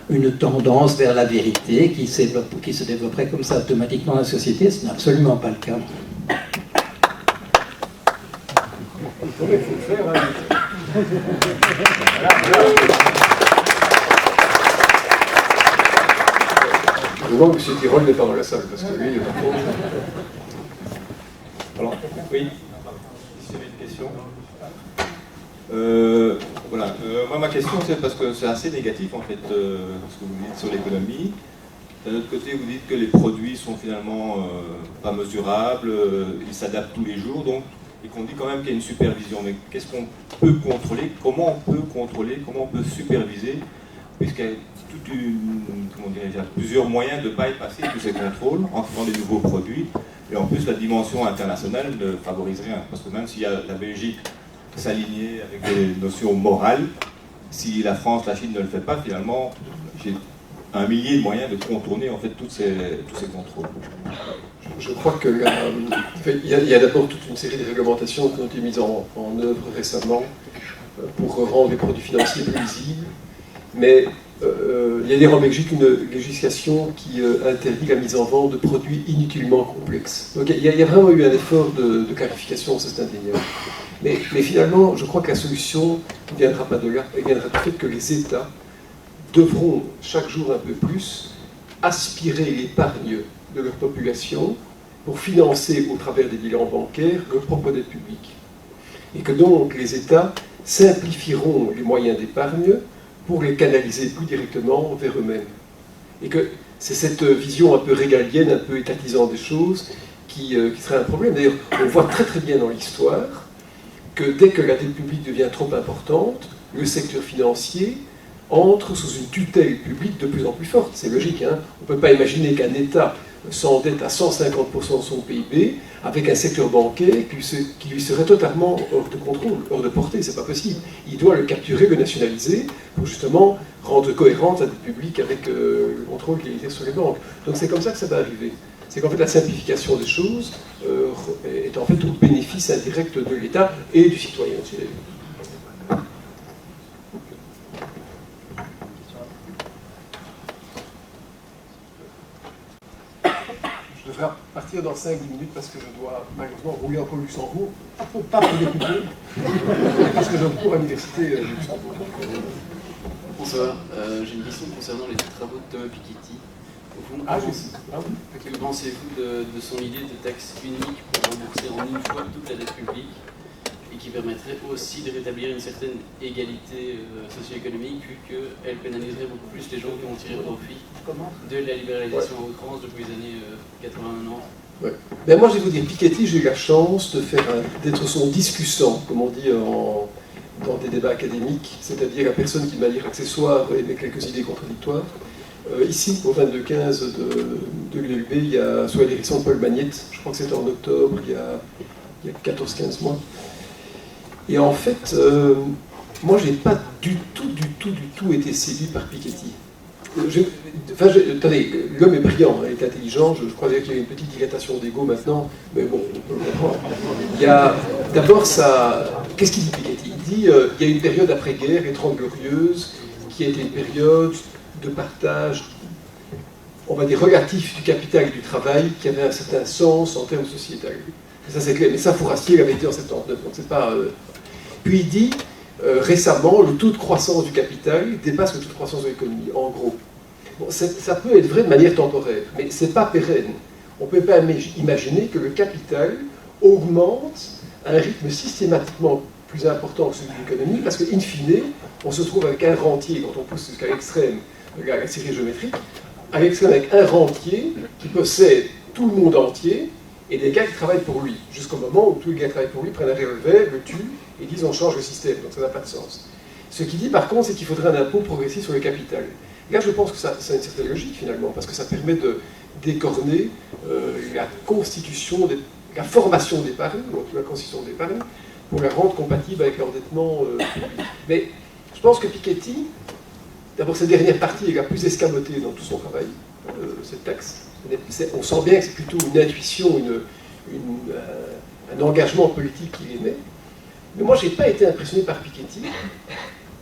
C: une tendance vers la vérité qui se développerait comme ça automatiquement dans la société. Ce n'est absolument pas le cas.
D: Il faut le faire. Hein. Je vois que M. Tirole n'est pas dans la salle, parce que lui, il est pas trop.
G: Alors, oui, si vous avez une question. Moi, ma question, c'est parce que c'est assez négatif, en fait, ce que vous dites sur l'économie. D'un autre côté, vous dites que les produits sont finalement pas mesurables, ils s'adaptent tous les jours, donc, et qu'on dit quand même qu'il y a une supervision. Mais qu'est-ce qu'on peut contrôler? Comment on peut contrôler? Comment on peut superviser? Puisqu'il y a plusieurs moyens de bypasser tous ces contrôles en faisant des nouveaux produits. Et en plus, la dimension internationale ne favorise rien. Parce que même si la Belgique s'alignait avec des notions morales, si la France, la Chine ne le fait pas, finalement, j'ai un millier de moyens de contourner en fait tous ces contrôles.
D: Je crois qu'il y a d'abord toute une série de réglementations qui ont été mises en œuvre récemment pour rendre les produits financiers plus lisibles. Mais il y a d'ailleurs en Belgique une législation qui interdit la mise en vente de produits inutilement complexes. Donc il y a vraiment eu un effort de clarification, c'est indéniable. Mais finalement, je crois que la solution ne viendra pas de là, elle viendra du fait que les États devront chaque jour un peu plus aspirer l'épargne de leur population pour financer au travers des bilans bancaires leur propre dette publique. Et que donc les États simplifieront les moyens d'épargne pour les canaliser plus directement vers eux-mêmes. Et que c'est cette vision un peu régalienne, un peu étatisante des choses qui serait un problème. D'ailleurs, on voit très très bien dans l'histoire que dès que la dette publique devient trop importante, le secteur financier entre sous une tutelle publique de plus en plus forte. C'est logique, hein. On ne peut pas imaginer qu'un État s'endette à 150% de son PIB avec un secteur bancaire qui lui serait totalement hors de contrôle, hors de portée, c'est pas possible. Il doit le capturer, le nationaliser pour justement rendre cohérente la dette publique avec le contrôle qu'il exerce sur les banques. Donc c'est comme ça que ça va arriver. C'est qu'en fait la simplification des choses est en fait au bénéfice indirect de l'État et du citoyen aussi. Je devrais partir dans 5-10 minutes parce que je dois malheureusement rouler encore au Luxembourg. Pas pour découper, parce que je cours à l'université de Luxembourg.
H: Bonsoir, j'ai une question concernant les travaux de Thomas Piketty. Au fond, que pensez-vous de son idée de taxe unique pour rembourser en une fois toute la dette publique et qui permettrait aussi de rétablir une certaine égalité socio-économique vu qu'elle pénaliserait beaucoup plus les gens qui ont tiré profit de la libéralisation à outrance depuis les années 80-90.
D: Ouais. Ben moi, je vais vous dire, Piketty, j'ai eu la chance d'être son discussant, comme on dit dans des débats académiques, c'est-à-dire la personne qui, de manière accessoire, émet quelques idées contradictoires. Ici, au 22-15 de l'ULB, il y a, sous la direction de Paul Magnette, je crois que c'était en octobre, il y a 14-15 mois. Et en fait, moi, je n'ai pas du tout été séduit par Piketty. Attendez, l'homme est brillant, il est intelligent, je croyais qu'il y avait une petite dilatation d'ego maintenant, mais bon, on peut le comprendre. Il y a d'abord ça. Qu'est-ce qu'il dit Piketty? Il dit il y a une période après-guerre, les 30 Glorieuses, qui a été une période de partage, on va dire, relatif du capital et du travail, qui avait un certain sens en termes sociétal. Ça c'est clair, mais ça, Fourastier l'avait dit en 79, donc c'est pas. Puis il dit. Récemment, le taux de croissance du capital dépasse le taux de croissance de l'économie, en gros. Bon, ça peut être vrai de manière temporaire, mais ce n'est pas pérenne. On ne peut pas imaginer que le capital augmente à un rythme systématiquement plus important que celui de l'économie, parce qu'in fine, on se trouve avec un rentier, quand on pousse jusqu'à l'extrême, la série géométrique, à l'extrême avec un rentier qui possède tout le monde entier, et des gars qui travaillent pour lui, jusqu'au moment où tous les gars qui travaillent pour lui prennent un revolver, le tuent, et disent on change le système, donc ça n'a pas de sens. Ce qu'il dit par contre, c'est qu'il faudrait un impôt progressif sur le capital. Là, je pense que ça a une certaine logique finalement, parce que ça permet de décorner la constitution, la formation d'épargne, ou la constitution d'épargne, pour la rendre compatible avec l'endettement public. Mais je pense que Piketty, d'abord cette dernière partie est la plus escamotée dans tout son travail, cette taxe. On sent bien que c'est plutôt une intuition, un engagement politique qu'il émet. Mais moi, je n'ai pas été impressionné par Piketty,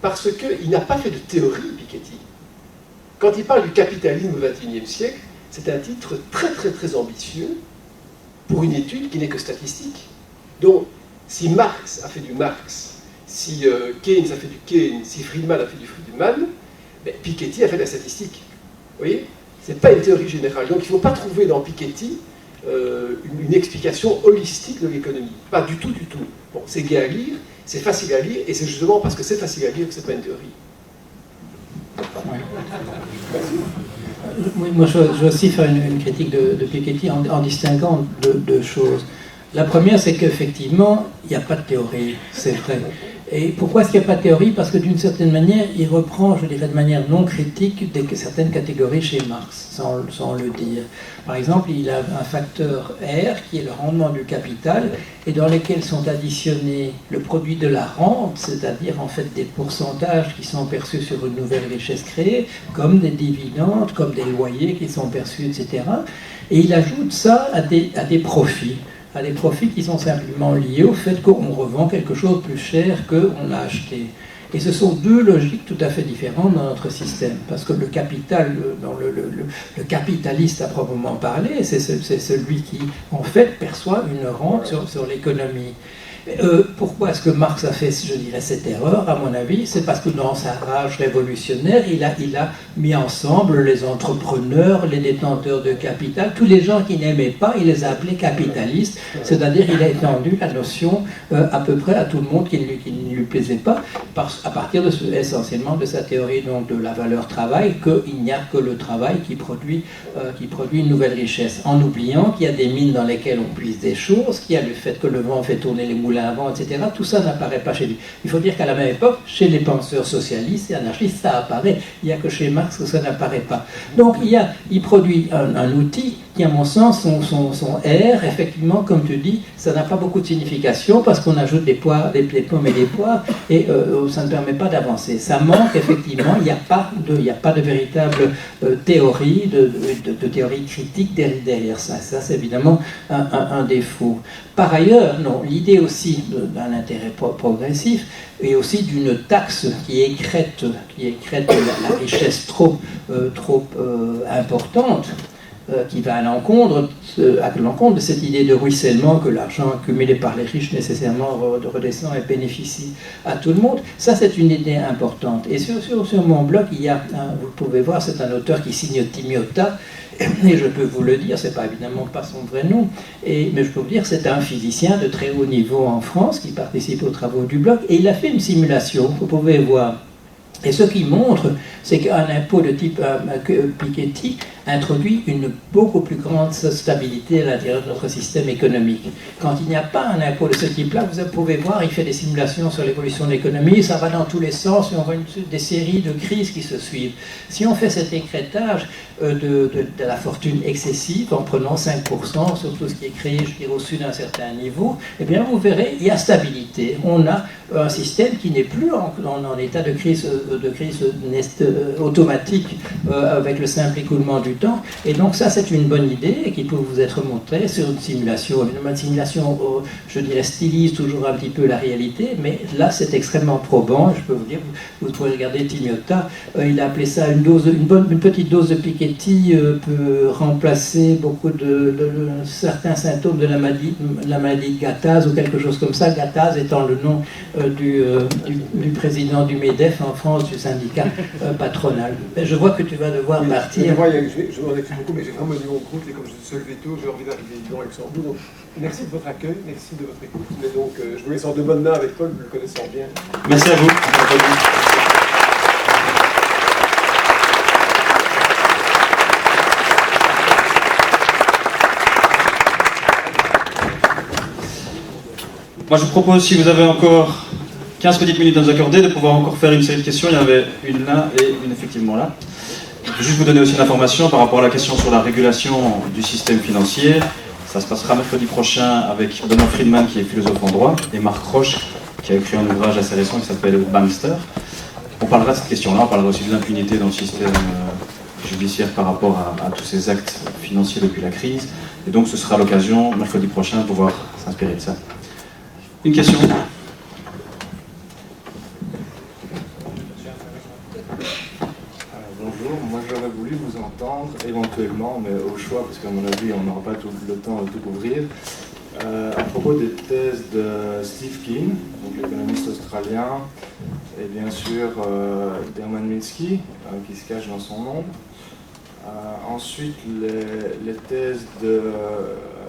D: parce qu'il n'a pas fait de théorie, Piketty. Quand il parle du capitalisme au XXIe siècle, c'est un titre très très très ambitieux pour une étude qui n'est que statistique. Donc, si Marx a fait du Marx, si Keynes a fait du Keynes, si Friedman a fait du Friedman, ben, Piketty a fait de la statistique. Vous voyez ? Ce n'est pas une théorie générale. Donc il ne faut pas trouver dans Piketty une explication holistique de l'économie. Pas du tout, du tout. Bon, c'est gai à lire, c'est facile à lire, et c'est justement parce que c'est facile à lire que ce n'est pas une théorie.
C: Oui, moi, je veux aussi faire une critique de Piketty en distinguant deux choses. La première, c'est qu'effectivement, il n'y a pas de théorie, c'est vrai. Et pourquoi est-ce qu'il n'y a pas de théorie? Parce que d'une certaine manière, il reprend, je dirais de manière non critique, certaines catégories chez Marx, sans le dire. Par exemple, il a un facteur R, qui est le rendement du capital, et dans lesquels sont additionnés le produit de la rente, c'est-à-dire en fait des pourcentages qui sont perçus sur une nouvelle richesse créée, comme des dividendes, comme des loyers qui sont perçus, etc. Et il ajoute ça à des profits. À des profits qui sont simplement liés au fait qu'on revend quelque chose plus cher qu'on a acheté. Et ce sont deux logiques tout à fait différentes dans notre système. Parce que le capital, dans le capitaliste à proprement parler, c'est celui qui, en fait, perçoit une rente sur l'économie. Pourquoi est-ce que Marx a fait, je dirais, cette erreur, à mon avis? C'est parce que dans sa rage révolutionnaire, il a mis ensemble les entrepreneurs, les détenteurs de capital, tous les gens qui n'aimaient pas, il les a appelés capitalistes, c'est-à-dire il a étendu la notion à peu près à tout le monde qui ne lui plaisait pas, à partir essentiellement de sa théorie donc, de la valeur travail, qu'il n'y a que le travail qui produit une nouvelle richesse, en oubliant qu'il y a des mines dans lesquelles on puise des choses, qu'il y a le fait que le vent fait tourner les moulins à vent, etc. Tout ça n'apparaît pas chez lui. Il faut dire qu'à la même époque, chez les penseurs socialistes et anarchistes, ça apparaît. Il n'y a que chez Marx que ça n'apparaît pas. Donc il produit un outil qui, à mon sens, son R, effectivement, comme tu dis, ça n'a pas beaucoup de signification parce qu'on ajoute des pommes et des poires et ça ne permet pas d'avancer. Ça manque, effectivement, il n'y a pas de véritable théorie, de théorie critique derrière ça. Ça, c'est évidemment un défaut. Par ailleurs, non, l'idée aussi d'un intérêt progressif et aussi d'une taxe qui écrête la richesse trop importante, qui va à l'encontre de cette idée de ruissellement que l'argent accumulé par les riches nécessairement redescend et bénéficie à tout le monde. Ça, c'est une idée importante. Et sur mon blog, il y a, vous pouvez voir, c'est un auteur qui signe Timiota, et je peux vous le dire, c'est pas évidemment pas son vrai nom, mais je peux vous dire, c'est un physicien de très haut niveau en France qui participe aux travaux du blog, et il a fait une simulation, vous pouvez voir. Et ce qu'il montre, c'est qu'un impôt de type Piketty introduit une beaucoup plus grande stabilité à l'intérieur de notre système économique. Quand il n'y a pas un impôt de ce type-là, vous pouvez voir, il fait des simulations sur l'évolution de l'économie, ça va dans tous les sens, et on voit des séries de crises qui se suivent. Si on fait cet écrêtage de la fortune excessive, en prenant 5% sur tout ce qui est créé, je dirais, au-dessus d'un certain niveau, eh bien vous verrez, il y a stabilité. On a un système qui n'est plus en état de crise automatique avec le simple écoulement du temps. Et donc ça, c'est une bonne idée qui peut vous être montrée sur une simulation. Évidemment, une simulation, je dirais, stylise toujours un petit peu la réalité, mais là, c'est extrêmement probant. Je peux vous dire, vous pourrez regarder Timiota, il a appelé ça une petite dose de Piketty peut remplacer beaucoup de certains symptômes de la maladie de Gattaz ou quelque chose comme ça. Gattaz étant le nom du président du MEDEF en France, du syndicat patronal. Mais je vois que tu vas devoir partir.
D: Je m'en excuse beaucoup, mais j'ai vraiment du mon route et comme je suis seul veto, j'ai envie d'arriver dans Luxembourg. Donc, merci de votre accueil, merci de votre écoute. Mais donc, je vous laisse en de bonnes mains avec Paul, vous le connaissant bien.
B: Merci à vous. Moi, je propose, si vous avez encore 15 petites minutes à nous accorder, de pouvoir encore faire une série de questions. Il y en avait une là et une effectivement là. Je vais juste vous donner aussi l'information par rapport à la question sur la régulation du système financier. Ça se passera mercredi prochain avec Benoît Friedman, qui est philosophe en droit, et Marc Roche, qui a écrit un ouvrage assez récent qui s'appelle Bamster. On parlera de cette question-là, on parlera aussi de l'impunité dans le système judiciaire par rapport à tous ces actes financiers depuis la crise. Et donc ce sera l'occasion, mercredi prochain, de pouvoir s'inspirer de ça. Une question ?
G: Bonjour, moi j'aurais voulu vous entendre éventuellement, mais au choix, parce qu'à mon avis on n'aura pas tout le temps de tout couvrir, à propos des thèses de Steve Keen, donc l'économiste australien, et bien sûr d'Herman Minsky, qui se cache dans son nom. Ensuite, les thèses de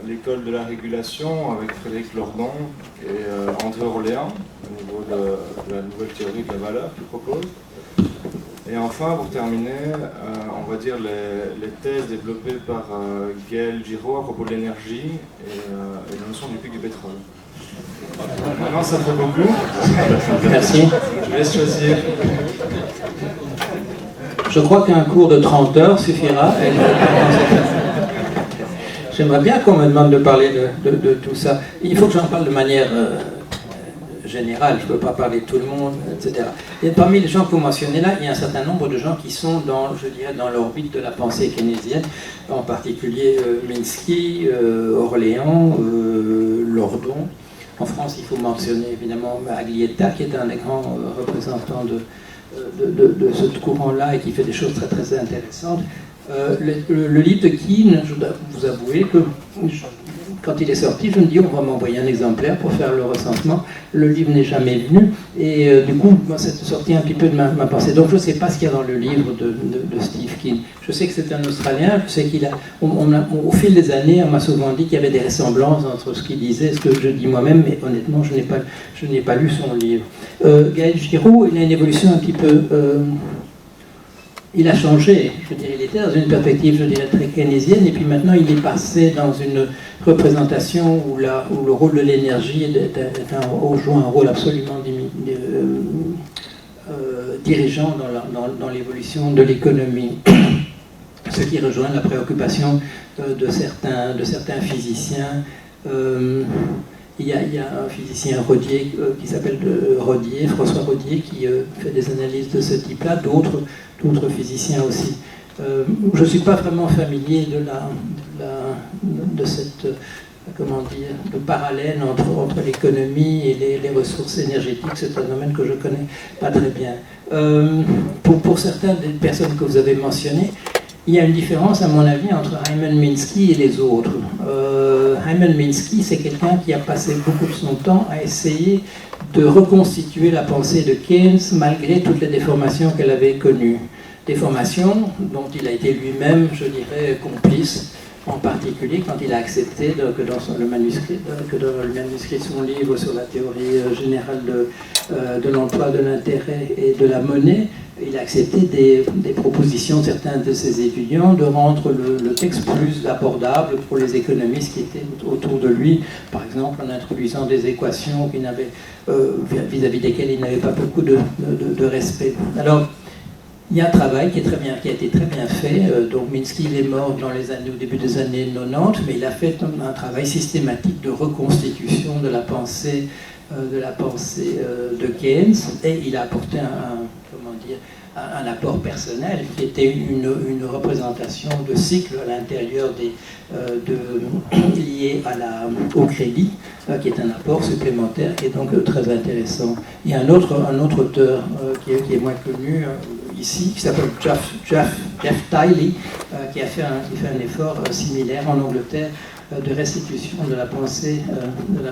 G: l'école de la régulation avec Frédéric Lordon et André Orléans, au niveau de la nouvelle théorie de la valeur qu'il propose. Et enfin, pour terminer, on va dire les thèses développées par Gaël Giraud à propos de l'énergie et la notion du pic du pétrole. Maintenant, ça fait beaucoup.
C: Merci.
G: Je vous laisse choisir.
C: Je crois qu'un cours de 30 heures suffira. J'aimerais bien qu'on me demande de parler de tout ça. Il faut que j'en parle de manière générale, je ne peux pas parler de tout le monde, etc. Et parmi les gens que vous mentionnez là, il y a un certain nombre de gens qui sont dans l'orbite de la pensée keynésienne, en particulier Minsky, Orléans, Lordon, En France, il faut mentionner évidemment Aglietta, qui est un des grands représentants de ce courant-là et qui fait des choses très très intéressantes. Le livre de Keane, je dois vous avouer que quand il est sorti, je me dis on va m'envoyer un exemplaire pour faire le recensement. Le livre n'est jamais venu et du coup, c'est sorti un petit peu de ma pensée. Donc je ne sais pas ce qu'il y a dans le livre de Steve Keane. Je sais que c'est un Australien, je sais qu'il a, au fil des années, on m'a souvent dit qu'il y avait des ressemblances entre ce qu'il disait et ce que je dis moi-même, mais honnêtement, je n'ai pas lu son livre. Gaël Giraud, il a une évolution un petit peu... il a changé, je veux dire, il était dans une perspective, je dirais, très keynésienne, et puis maintenant il est passé dans une représentation où le rôle de l'énergie joue un rôle absolument dirigeant dans l'évolution de l'économie. Ce qui rejoint la préoccupation de certains physiciens. Il y a un physicien Rodier qui s'appelle François Rodier, qui fait des analyses de ce type-là, d'autres physiciens aussi. Je ne suis pas vraiment familier de cette, comment dire, de parallèle entre l'économie et les ressources énergétiques. C'est un domaine que je ne connais pas très bien. Pour certaines des personnes que vous avez mentionnées, il y a une différence, à mon avis, entre Hyman Minsky et les autres. Hyman Minsky, c'est quelqu'un qui a passé beaucoup de son temps à essayer de reconstituer la pensée de Keynes malgré toutes les déformations qu'elle avait connues. Déformations dont il a été lui-même, je dirais, complice, en particulier quand il a accepté que dans le manuscrit de son livre sur la théorie générale de l'emploi, de l'intérêt et de la monnaie, il a accepté des propositions de certains de ses étudiants de rendre le texte plus abordable pour les économistes qui étaient autour de lui, par exemple en introduisant des équations vis-à-vis desquelles il n'avait pas beaucoup de respect. Alors, il y a un travail qui a été très bien fait. Donc Minsky il est mort au début des années 90, mais il a fait un travail systématique de reconstitution de la pensée de Keynes, et il a apporté un apport personnel qui était une représentation de cycles à l'intérieur liés au crédit, qui est un apport supplémentaire qui est donc très intéressant. Il y a un autre auteur qui est moins connu ici, qui s'appelle Jeff Tiley, qui fait un effort similaire en Angleterre de restitution de la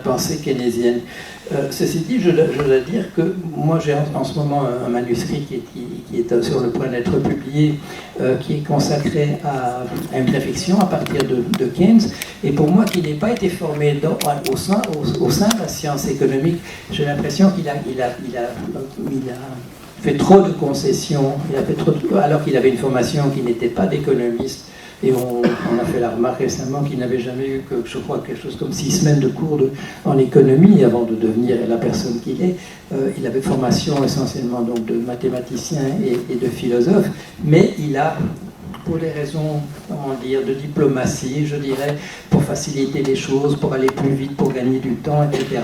C: pensée keynésienne. Ceci dit, je dois dire que moi j'ai en ce moment un manuscrit qui est sur le point d'être publié, qui est consacré à une réflexion à partir de Keynes, et pour moi qui n'ai pas été formé au sein de la science économique, j'ai l'impression qu'il a fait trop de concessions, alors qu'il avait une formation qui n'était pas d'économiste. Et on a fait la remarque récemment qu'il n'avait jamais eu que, je crois, quelque chose comme 6 semaines de cours en économie avant de devenir la personne qu'il est. Il avait formation essentiellement donc, de mathématicien et de philosophe, mais il a, pour des raisons, de diplomatie, je dirais, pour faciliter les choses, pour aller plus vite, pour gagner du temps, etc.,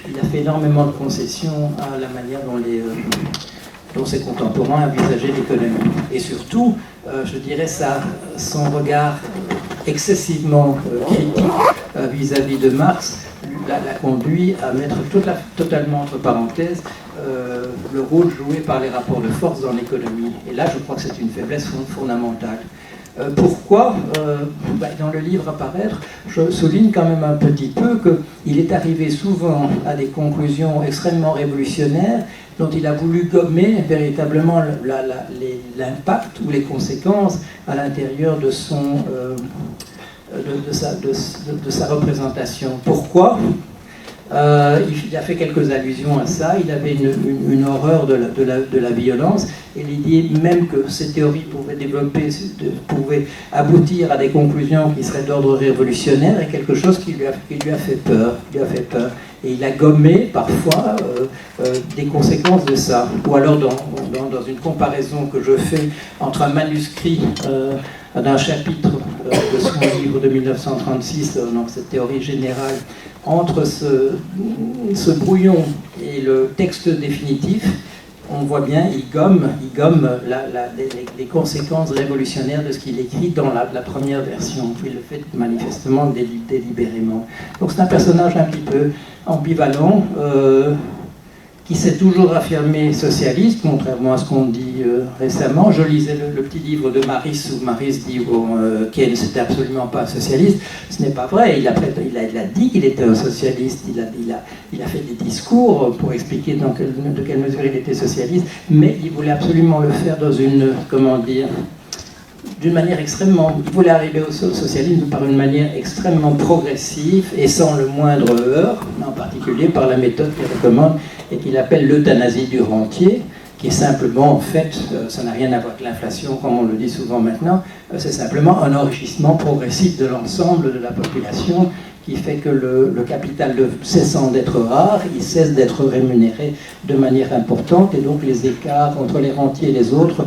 C: il a fait énormément de concessions à la manière dont ses contemporains envisageaient l'économie. Et surtout, je dirais, son regard excessivement critique vis-à-vis de Marx l'a conduit à mettre totalement entre parenthèses le rôle joué par les rapports de force dans l'économie. Et là, je crois que c'est une faiblesse fondamentale. Pourquoi dans le livre à paraître, je souligne quand même un petit peu qu'il est arrivé souvent à des conclusions extrêmement révolutionnaires dont il a voulu gommer véritablement l'impact ou les conséquences à l'intérieur de sa représentation. Pourquoi ? Il a fait quelques allusions à ça. Il avait une horreur de la violence, et l'idée même que ces théories pouvaient aboutir à des conclusions qui seraient d'ordre révolutionnaire est quelque chose qui lui a fait peur. Et il a gommé parfois des conséquences de ça. Ou alors dans une comparaison que je fais entre un manuscrit d'un chapitre de son livre de 1936, donc cette théorie générale, entre ce brouillon et le texte définitif, on voit bien, il gomme les conséquences révolutionnaires de ce qu'il écrit dans la première version. Il le fait manifestement délibérément. Donc c'est un personnage un petit peu ambivalent, qui s'est toujours affirmé socialiste, contrairement à ce qu'on dit récemment. Je lisais le petit livre de Maris, où Maris dit Keynes n'était absolument pas socialiste. Ce n'est pas vrai, il a dit qu'il était un socialiste, il a fait des discours pour expliquer de quelle mesure il était socialiste, mais il voulait absolument le faire dans d'une manière extrêmement... Il voulait arriver au socialisme par une manière extrêmement progressive et sans le moindre heurt, en particulier par la méthode qu'il recommande et qu'il appelle l'euthanasie du rentier, qui est simplement, en fait, ça n'a rien à voir avec l'inflation, comme on le dit souvent maintenant, c'est simplement un enrichissement progressif de l'ensemble de la population qui fait que le capital cessant d'être rare, il cesse d'être rémunéré de manière importante et donc les écarts entre les rentiers et les autres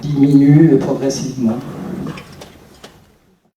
C: diminuent progressivement.